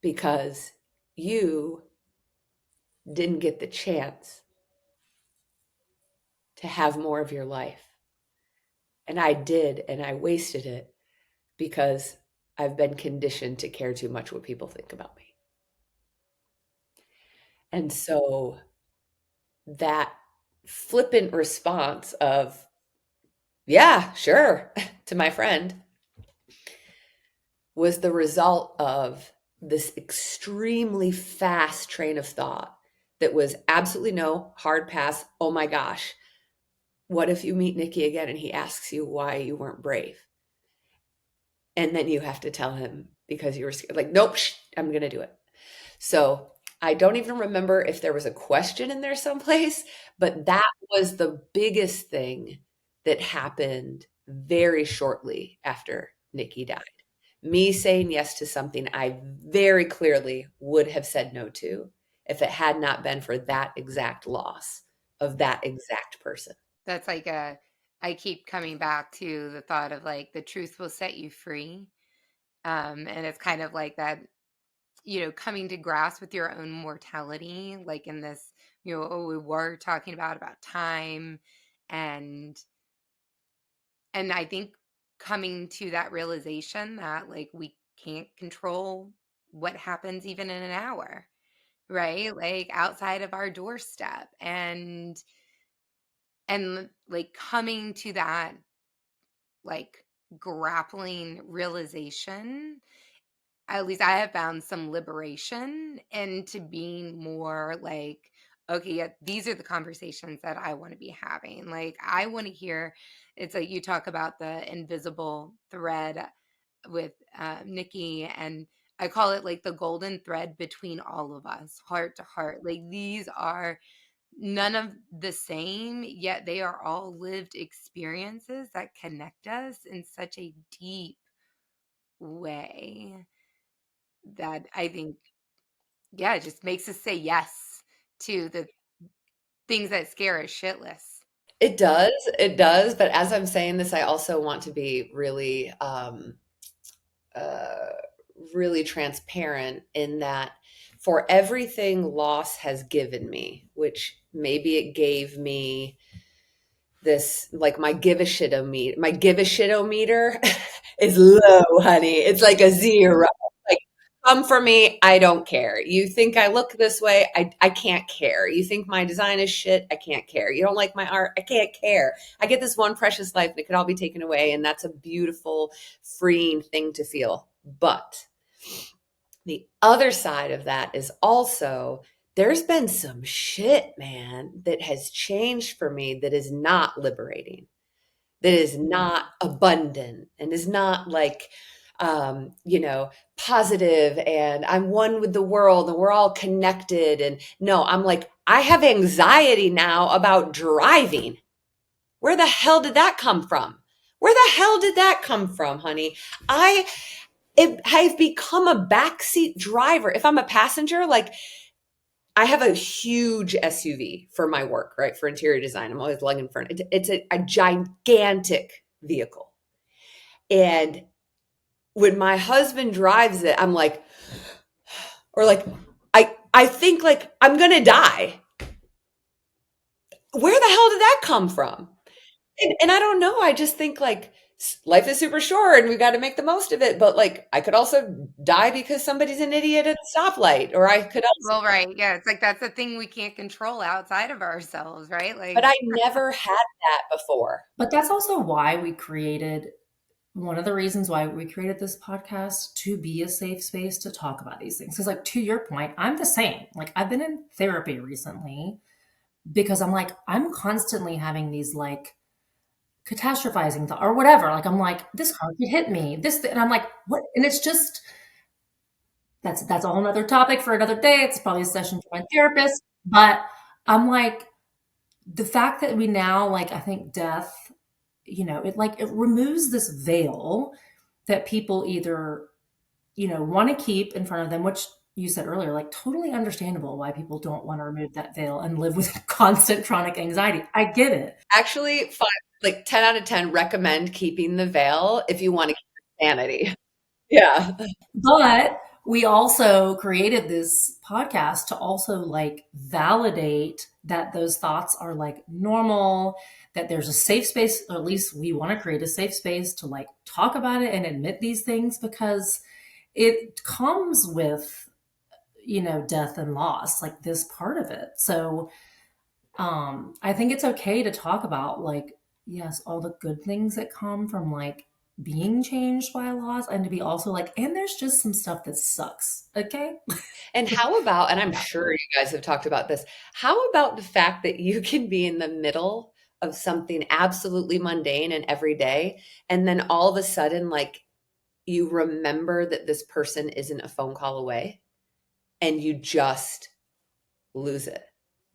because you didn't get the chance to have more of your life. And I did, and I wasted it because I've been conditioned to care too much what people think about me. And so that flippant response of, yeah, sure, to my friend was the result of this extremely fast train of thought that was absolutely no hard pass. Oh my gosh, what if you meet Nikki again and he asks you why you weren't brave? And then you have to tell him because you were scared. Like, nope, I'm going to do it. So I don't even remember if there was a question in there someplace, but that was the biggest thing that happened very shortly after Nikki died. Me saying yes to something I very clearly would have said no to if it had not been for that exact loss of that exact person. That's like I keep coming back to the thought of like the truth will set you free. And it's kind of like that, coming to grasp with your own mortality, like in this, we were talking about time and I think coming to that realization that like we can't control what happens even in an hour, right? Like outside of our doorstep and like coming to that like grappling realization, at least I have found some liberation into being more like, okay, yeah, these are the conversations that I want to be having. Like, I want to hear, it's like you talk about the invisible thread with Nikki, and I call it like the golden thread between all of us, heart to heart. Like, these are none of the same, yet they are all lived experiences that connect us in such a deep way that I think, yeah, it just makes us say yes to the things that scare us shitless. It does. But as I'm saying this, I also want to be really, uh, really transparent in that for everything loss has given me, which maybe it gave me this, like my give a shit-o-meter is low, honey. It's like a zero. Like, come for me, I don't care. You think I look this way, I can't care. You think my design is shit, I can't care. You don't like my art, I can't care. I get this one precious life and it could all be taken away, and that's a beautiful, freeing thing to feel. But The other side of that is also there's been some shit, man, that has changed for me that is not liberating, that is not abundant, and is not like, positive, and I'm one with the world and we're all connected. And no, I'm like, I have anxiety now about driving. Where the hell did that come from? Where the hell did that come from, honey? I I've become a backseat driver. If I'm a passenger, like, I have a huge SUV for my work, right? For interior design. I'm always lugging furniture. It's a gigantic vehicle. And when my husband drives it, I'm like, or like, I think like I'm gonna die. Where the hell did that come from? And I don't know. I just think like life is super short and we got to make the most of it. But like, I could also die because somebody's an idiot at a stoplight, or I could also, Well, right. Yeah. It's like that's a thing we can't control outside of ourselves, right? but Like, I never had that before. But that's also why we created one of the reasons why we created this podcast, to be a safe space to talk about these things. Because, like, to your point, I'm the same. Like, I've been in therapy recently because I'm like, I'm constantly having these like catastrophizing thoughts or whatever. Like, I'm like, this car could hit me. And I'm like, what? And it's just, that's a whole nother topic for another day. It's probably a session for my therapist. But I'm like, the fact that we now, like, I think death, it removes this veil that people either, want to keep in front of them, which you said earlier, like, totally understandable why people don't want to remove that veil and live with constant chronic anxiety. I get it. Actually, 10 out of 10 recommend keeping the veil if you want to keep your sanity. Yeah. But we also created this podcast to also like validate that those thoughts are like normal, that there's a safe space, or at least we want to create a safe space to like talk about it and admit these things, because it comes with, death and loss, like this part of it. So I think it's okay to talk about, like, yes, all the good things that come from like being changed by a loss, and to be also like, and there's just some stuff that sucks. Okay. And how about, and I'm Yeah. sure you guys have talked about this, how about the fact that you can be in the middle of something absolutely mundane and everyday, and then all of a sudden, like, you remember that this person isn't a phone call away, and you just lose it.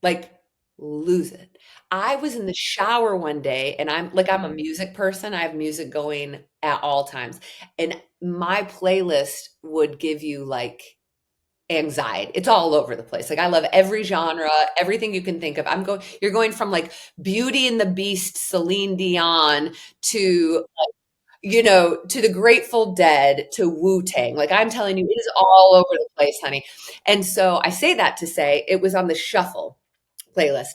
Like, lose it. I was in the shower one day, and I'm a music person. I have music going at all times. And my playlist would give you like anxiety. It's all over the place. Like, I love every genre, everything you can think of. You're going from like Beauty and the Beast, Celine Dion, to to the Grateful Dead, to Wu-Tang. Like, I'm telling you, it is all over the place, honey. And so I say that to say it was on the shuffle playlist.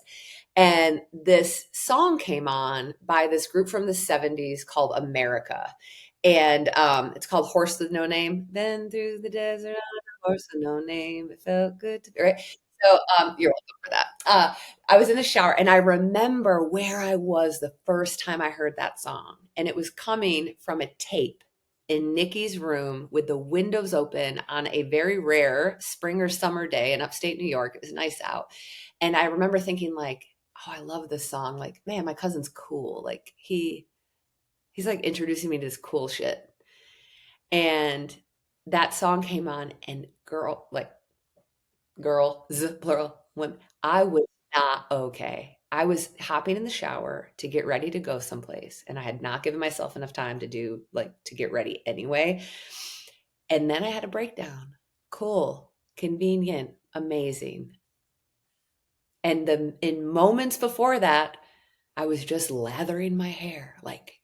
And this song came on by this group from the 70s called America. And it's called Horse with No Name. Been through the desert on a horse with no name. It felt good to be right. So you're welcome for that. I was in the shower and I remember where I was the first time I heard that song. And it was coming from a tape in Nikki's room with the windows open on a very rare spring or summer day in upstate New York. It was nice out. And I remember thinking like, oh, I love this song. Like, man, my cousin's cool. Like, he's like introducing me to this cool shit. And that song came on, and girls, plural, women, I was not okay. I was hopping in the shower to get ready to go someplace, and I had not given myself enough time to get ready anyway. And then I had a breakdown. Cool, convenient, amazing. And in moments before that, I was just lathering my hair, like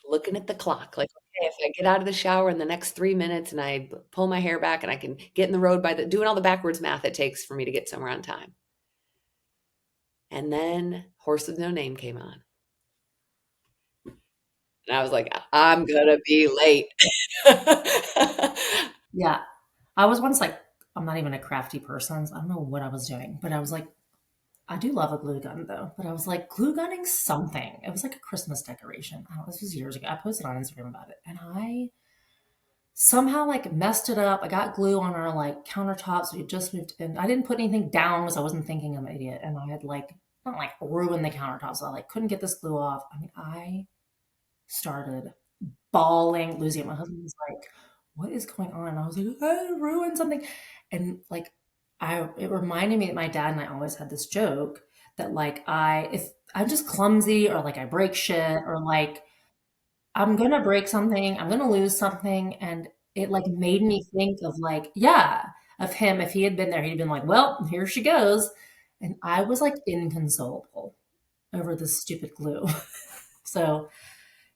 looking at the clock, like, okay, if I get out of the shower in the next 3 minutes and I pull my hair back and I can get in the road doing all the backwards math it takes for me to get somewhere on time. And then Horse with No Name came on. And I was like, I'm gonna be late. Yeah. I was once like, I'm not even a crafty person. So I don't know what I was doing, but I was like, I do love a glue gun though. But I was like, glue gunning something. It was like a Christmas decoration. I don't know, this was years ago. I posted on Instagram about it. And I somehow like messed it up. I got glue on our like countertops. We had just moved in. I didn't put anything down because I wasn't thinking I'm an idiot. And I had like, not like ruined the countertops. I like couldn't get this glue off. I mean, I started bawling, losing it. My husband was like, "What is going on?" And I was like, "I ruined something." And like, it reminded me that my dad and I always had this joke that like if I'm just clumsy or like I break shit or like I'm gonna break something, I'm gonna lose something, and it like made me think of like, yeah, of him. If he had been there, he'd been like, "Well, here she goes," and I was like inconsolable over this stupid glue. So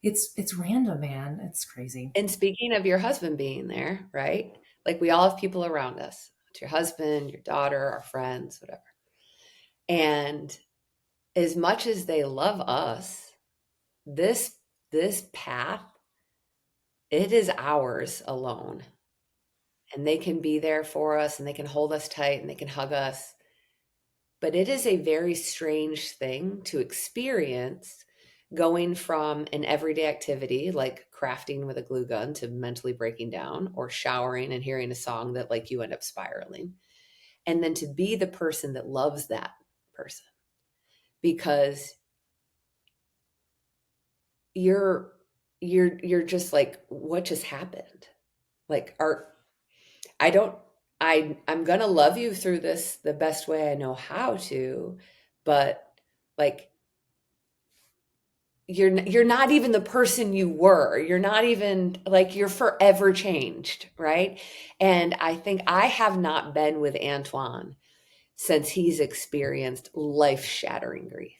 it's random, man. It's crazy. And speaking of your husband being there, right? Like we all have people around us. It's your husband, your daughter, our friends, whatever. And as much as they love us, this this path, it is ours alone. And they can be there for us and they can hold us tight and they can hug us. But it is a very strange thing to experience going from an everyday activity like crafting with a glue gun to mentally breaking down or showering and hearing a song that like you end up spiraling. And then to be the person that loves that person because you're you're just like what just happened? Like are I don't I'm going to love you through this the best way I know how to, but like you're not even the person you were. You're not even like you're forever changed, right? And I think I have not been with Antoine since he's experienced life-shattering grief,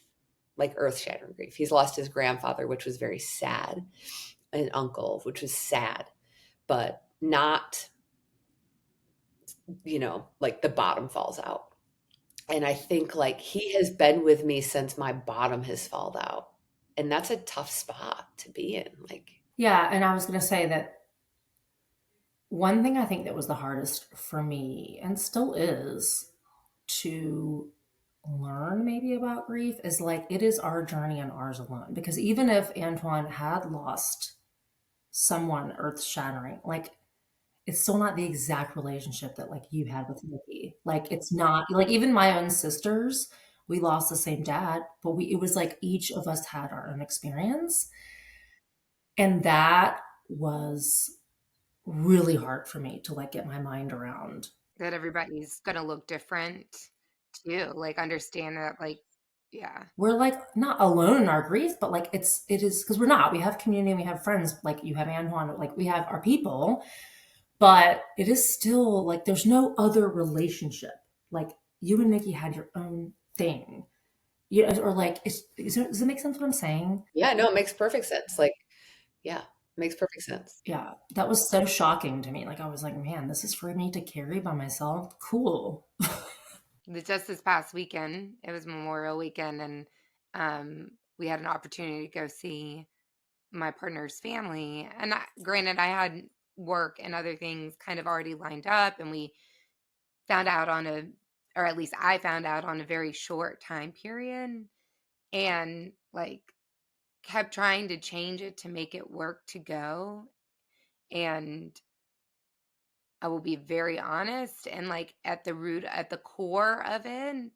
like earth-shattering grief. He's lost his grandfather, which was very sad, an uncle, which was sad, but not, like the bottom falls out. And I think like he has been with me since my bottom has fallen out. And that's a tough spot to be in. Like, Yeah, and I was gonna say that one thing I think that was the hardest for me, and still is, to learn maybe about grief is like it is our journey and ours alone. Because even if Antoine had lost someone earth shattering, like it's still not the exact relationship that like you had with Nikki. Like it's not like even my own sisters, we lost the same dad, but it was like each of us had our own experience. And that was really hard for me to like get my mind around. That everybody's gonna look different too, like, understand that, like yeah. We're like not alone in our grief, but like it is because we're not. We have community and we have friends, like you have Antoine, like we have our people, but it is still like there's no other relationship. Like you and Nikki had your own thing. You know, or like does it make sense what I'm saying? yeah, no, it makes perfect sense. Like, yeah, it makes perfect sense. Yeah, that was so shocking to me. Like I was like, man, this is for me to carry by myself. Cool. Just this past weekend, it was Memorial Weekend, and we had an opportunity to go see my partner's family. And granted, I had work and other things kind of already lined up, and we found out or at least I found out on a very short time period, and like kept trying to change it to make it work to go. And I will be very honest, and like at the core of it,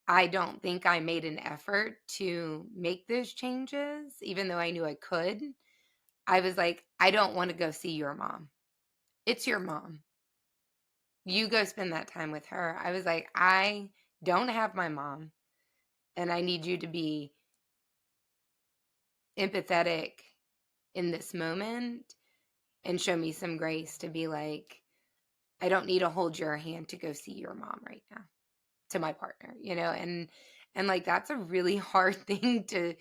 I don't think I made an effort to make those changes, even though I knew I could. I was like, I don't want to go see your mom. It's your mom. You go spend that time with her. I was like, I don't have my mom, and I need you to be empathetic in this moment and show me some grace to be like, I don't need to hold your hand to go see your mom right now, to my partner, and like that's a really hard thing to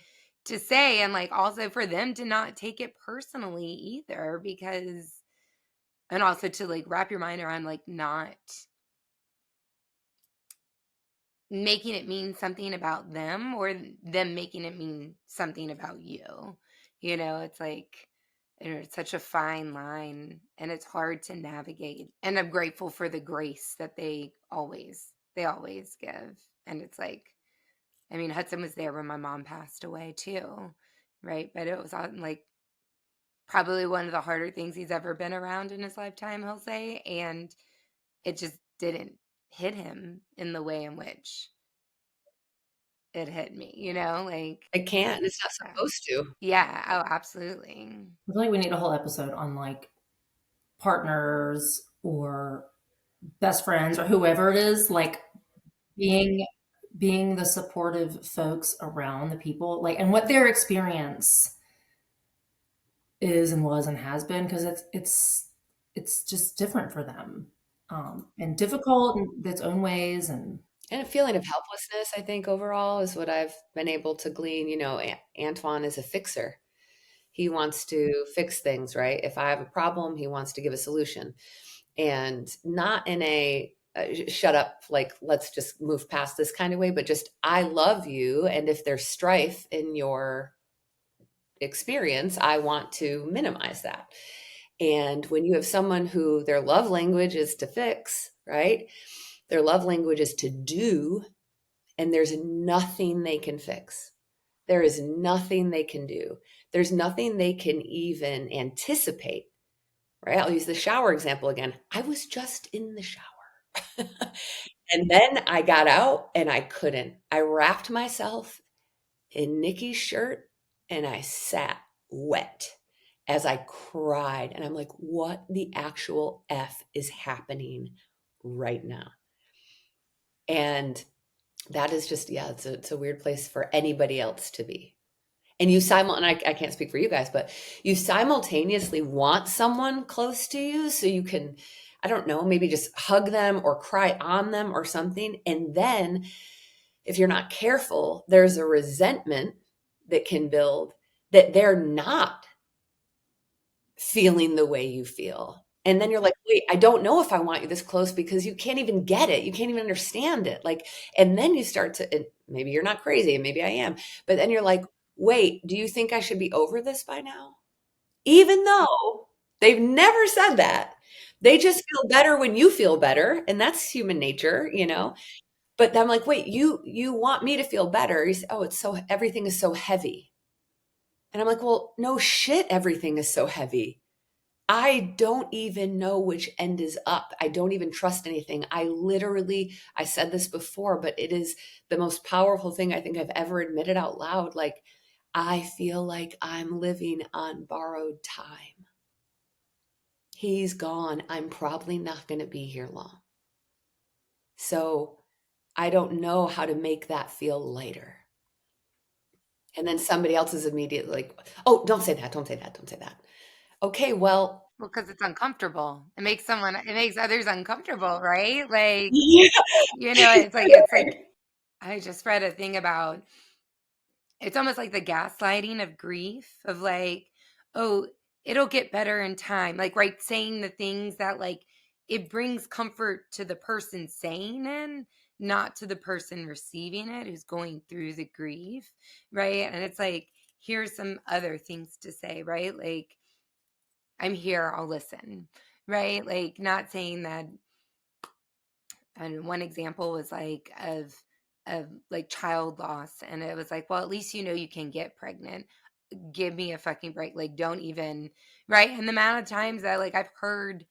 say, and like also for them to not take it personally either, because and also to like wrap your mind around like not making it mean something about them or them making it mean something about you. It's like it's such a fine line, and it's hard to navigate. And I'm grateful for the grace that they always give. And it's like, I mean, Hudson was there when my mom passed away too, right? But it was on like probably one of the harder things he's ever been around in his lifetime, he'll say, and it just didn't hit him in the way in which it hit me, like, It can't. It's not yeah. supposed to. Yeah, oh, absolutely. I feel like we need a whole episode on like partners or best friends or whoever it is, like being the supportive folks around the people, like, and what their experience is and was and has been, because it's just different for them, and difficult in its own ways. And And a feeling of helplessness, I think, overall is what I've been able to glean. Antoine is a fixer. He wants to fix things, right? If I have a problem, he wants to give a solution. And not in a shut up, like, let's just move past this kind of way, but just, I love you. And if there's strife in your experience, I want to minimize that. And when you have someone who their love language is to fix, right? Their love language is to do, and there's nothing they can fix. There is nothing they can do. There's nothing they can even anticipate, right? I'll use the shower example again. I was just in the shower. And then I got out and I couldn't. I wrapped myself in Nikki's shirt and I sat wet as I cried. And I'm like, what the actual F is happening right now? And that is just, yeah, it's a weird place for anybody else to be. And and I can't speak for you guys, but you simultaneously want someone close to you so you can, I don't know, maybe just hug them or cry on them or something. And then if you're not careful, there's a resentment that can build that they're not feeling the way you feel. And then you're like, wait, I don't know if I want you this close because you can't even get it. You can't even understand it. Like, and then you start to, and maybe you're not crazy and maybe I am, but then you're like, wait, do you think I should be over this by now? Even though they've never said that. They just feel better when you feel better. And that's human nature. But I'm like, wait, you want me to feel better. You say, oh, everything is so heavy. And I'm like, well, no shit, everything is so heavy. I don't even know which end is up. I don't even trust anything. I said this before, but it is the most powerful thing I think I've ever admitted out loud. Like, I feel like I'm living on borrowed time. He's gone. I'm probably not going to be here long. So I don't know how to make that feel lighter. And then somebody else is immediately like, oh, don't say that. Don't say that. Don't say that. Okay, well, Because it's uncomfortable. It makes others uncomfortable, right? Like, yeah. it's like I just read a thing about, it's almost like the gaslighting of grief, of like, oh, it'll get better in time. Like, right, saying the things that, like, it brings comfort to the person saying it, not to the person receiving it who's going through the grief, right? And it's like, here's some other things to say, right? Like, I'm here, I'll listen, right? Like, not saying that. And one example was like of like child loss, and it was like, well, at least you can get pregnant. Give me a fucking break. Like, don't even, right? And the amount of times that, like, I've heard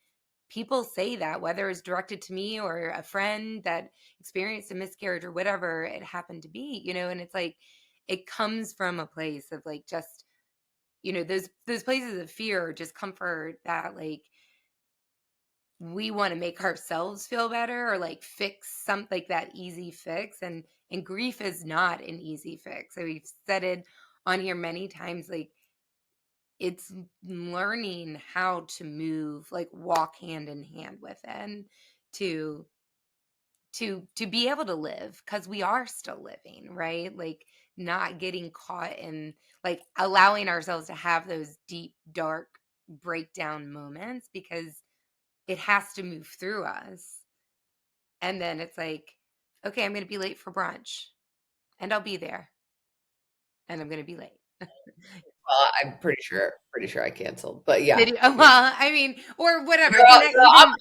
people say that, whether it's directed to me or a friend that experienced a miscarriage or whatever it happened to be, and it's like, it comes from a place of like, just, those places of fear or discomfort that, like, we want to make ourselves feel better or like fix something, like that easy fix. And grief is not an easy fix. So we've said it on here many times, like, it's learning how to move, like, walk hand in hand with it, and to be able to live, because we are still living, right? Like, not getting caught in, like, allowing ourselves to have those deep dark breakdown moments, because it has to move through us. And then it's like, okay, I'm going to be late for brunch, and I'll be there, and I'm going to be late. Well, I'm pretty sure I canceled, but yeah, Did you? yeah. Well, I mean, or whatever. Girl, no, Even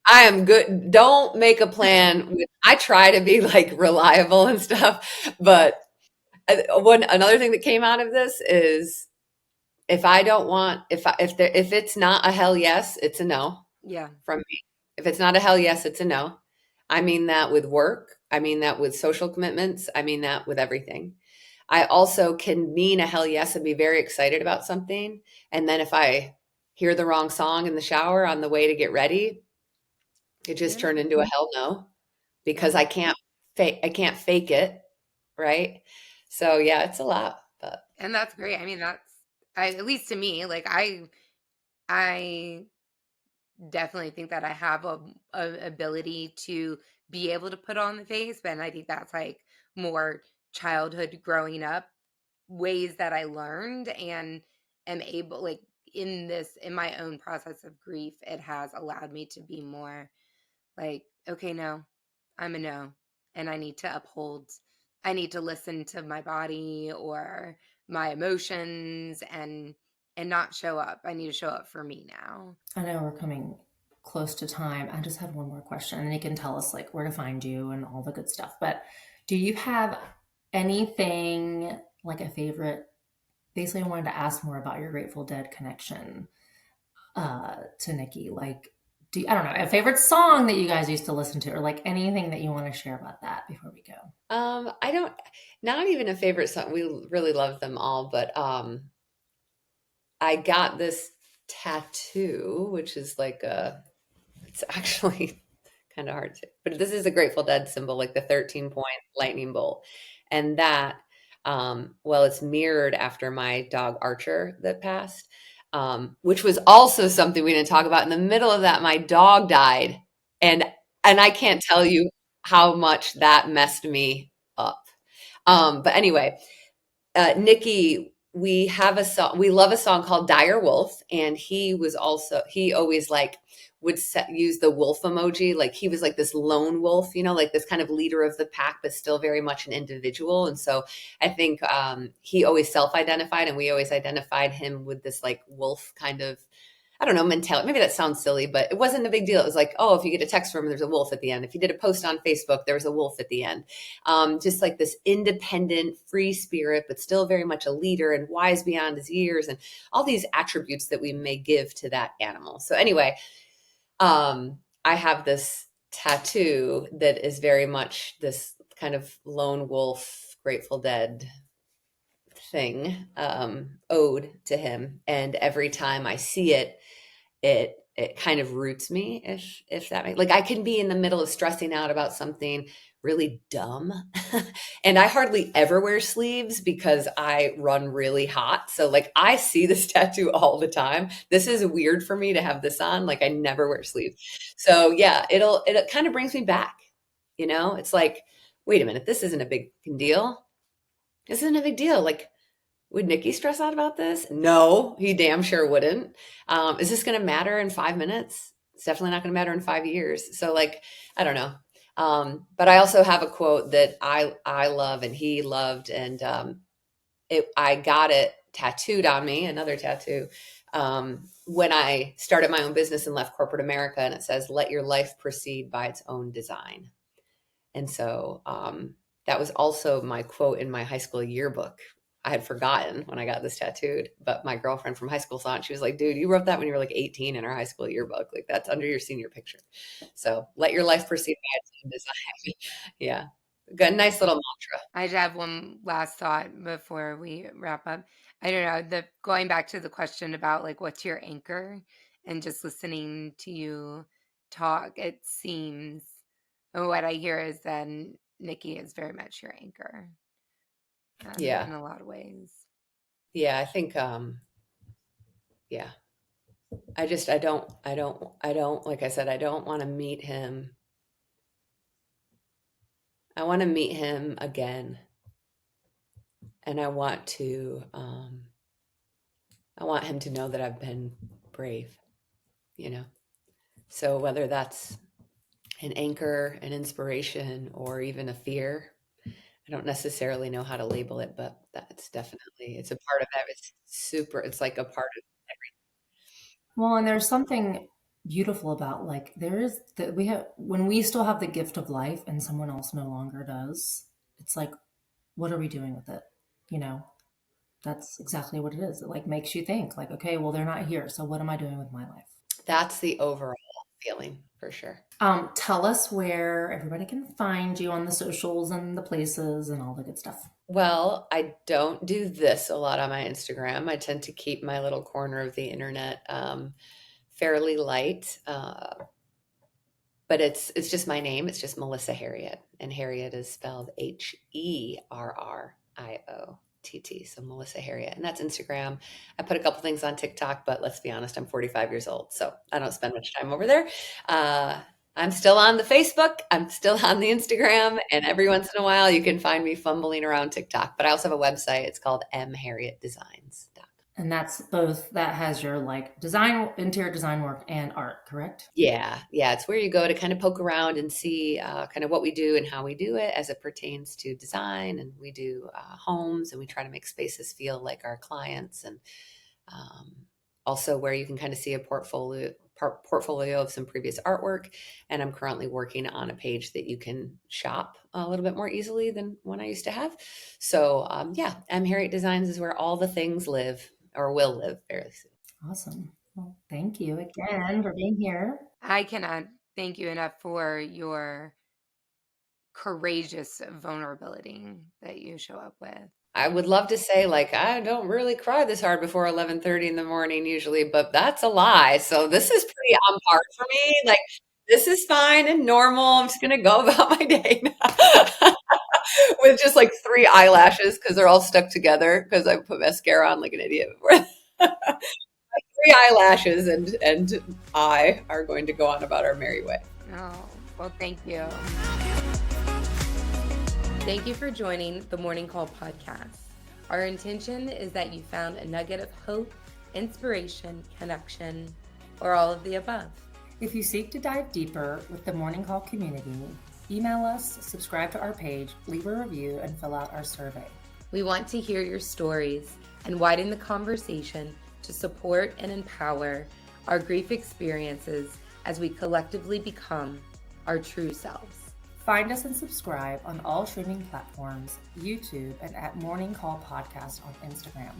I am good. Don't make a plan. I try to be like reliable and stuff, but another thing that came out of this is if I don't want, if it's not a hell yes, it's a no Yeah. from me. If it's not a hell yes, it's a no. I mean that with work. I mean that with social commitments. I mean that with everything. I also can mean a hell yes and be very excited about something. And then if I hear the wrong song in the shower on the way to get ready, it just Yeah. turned into a hell no because Yeah. I can't fake it, right? So yeah, it's a lot, but And that's great. I mean, at least to me, like I definitely think that I have a ability to be able to put on the face, but I think that's like more childhood growing up ways that I learned and am able, like, in my own process of grief, it has allowed me to be more like, okay, no, I'm a no, and I need to listen to my body or my emotions and not show up. I need to show up for me now. I know we're coming close to time. I just had one more question, and you can tell us like where to find you and all the good stuff. But do you have anything like a favorite? Basically, I wanted to ask more about your Grateful Dead connection to Nikki. Like, I don't know, a favorite song that you guys used to listen to, or like anything that you want to share about that before we go? I don't, not even a favorite song. We really love them all, but I got this tattoo, which is like it's actually kind of hard to, but this is a Grateful Dead symbol, like the 13-point lightning bolt. And that, well, it's mirrored after my dog Archer that passed, which was also something we didn't talk about. In the middle of that, my dog died. And, and I can't tell you how much that messed me up. But anyway, Nikki, we have a song. We love a song called "Dire Wolf," and he always like would use the wolf emoji. Like he was like this lone wolf, like this kind of leader of the pack, but still very much an individual. And so I think he always self-identified, and we always identified him with this like wolf kind of, I don't know, mentality. Maybe that sounds silly, but it wasn't a big deal. It was like, oh, if you get a text from him, there's a wolf at the end. If you did a post on Facebook, there was a wolf at the end. Just like this independent, free spirit, but still very much a leader and wise beyond his years, and all these attributes that we may give to that animal. So anyway, I have this tattoo that is very much this kind of lone wolf, Grateful Dead thing, ode to him. And every time I see it, it kind of roots me, if that makes, like, I can be in the middle of stressing out about something really dumb and I hardly ever wear sleeves because I run really hot. So like I see this tattoo all the time. This is weird for me to have this on. Like I never wear sleeves. So yeah, it kind of brings me back. It's like, wait a minute, this isn't a big deal. This isn't a big deal. Like, would Nikki stress out about this? No, he damn sure wouldn't. Is this going to matter in 5 minutes? It's definitely not going to matter in 5 years. So, like, I don't know. But I also have a quote that I love and he loved, and I got it tattooed on me, another tattoo, when I started my own business and left corporate America, and it says, "Let your life proceed by its own design." And so that was also my quote in my high school yearbook. I had forgotten when I got this tattooed, but my girlfriend from high school saw it. She was like, dude, you wrote that when you were like 18 in our high school yearbook. Like that's under your senior picture. So let your life proceed by its own design. Yeah. Good. Nice little mantra. I just have one last thought before we wrap up. I don't know, the going back to the question about like what's your anchor and just listening to you talk, it seems what I hear is that Nikki is very much your anchor Yeah. in a lot of ways. Yeah. I think, yeah, I don't, like I said, I don't want to meet him. I want to meet him again. And I want him to know that I've been brave, you know? So whether that's an anchor, an inspiration, or even a fear, I don't necessarily know how to label it, but that's definitely, it's a part of that. It's like a part of Well, and there's something beautiful about like there is that we have when we still have the gift of life and someone else no longer does. It's like, what are we doing with it? You know, That's exactly what it is. It like makes you think like, okay, well, they're not here. So what am I doing with my life? That's the overall feeling for sure. Tell us where everybody can find you on the socials and the places and all the good stuff. Well, I don't do this a lot on my Instagram. I tend to keep my little corner of the internet fairly light. But it's just my name. It's just Melissa Herriott, and Herriott is spelled Herriott. So Melissa Herriott, and that's Instagram. I put a couple things on TikTok, but let's be honest, I'm 45 years old, so I don't spend much time over there. I'm still on the Facebook. I'm still on the Instagram, and every once in a while, you can find me fumbling around TikTok. But I also have a website. It's called M.Herriott Designs. And that's both, that has your like design, interior design work and art, correct? Yeah. It's where you go to kind of poke around and see kind of what we do and how we do it as it pertains to design. And we do homes, and we try to make spaces feel like our clients, and also where you can kind of see a portfolio of some previous artwork. And I'm currently working on a page that you can shop a little bit more easily than one I used to have. So M.Herriott Designs is where all the things live, or will live fairly soon. Awesome. Well, thank you again for being here. I cannot thank you enough for your courageous vulnerability that you show up with. I would love to say like I don't really cry this hard before 11:30 in the morning usually, but that's a lie. So this is pretty on par for me. Like this is fine and normal. I'm just gonna go about my day now. With just like 3 eyelashes because they're all stuck together because I put mascara on like an idiot before. 3 eyelashes and I are going to go on about our merry way. Oh, well, thank you. Thank you for joining the Morning Call podcast. Our intention is that you found a nugget of hope, inspiration, connection, or all of the above. If you seek to dive deeper with the Morning Call community, email us, subscribe to our page, leave a review, and fill out our survey. We want to hear your stories and widen the conversation to support and empower our grief experiences as we collectively become our true selves. Find us and subscribe on all streaming platforms, YouTube, and at Morning Call Podcast on Instagram.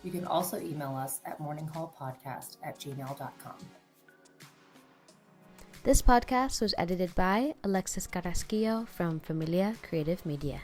You can also email us at morningcallpodcast@gmail.com. This podcast was edited by Alexis Carrasquillo from Familia Creative Media.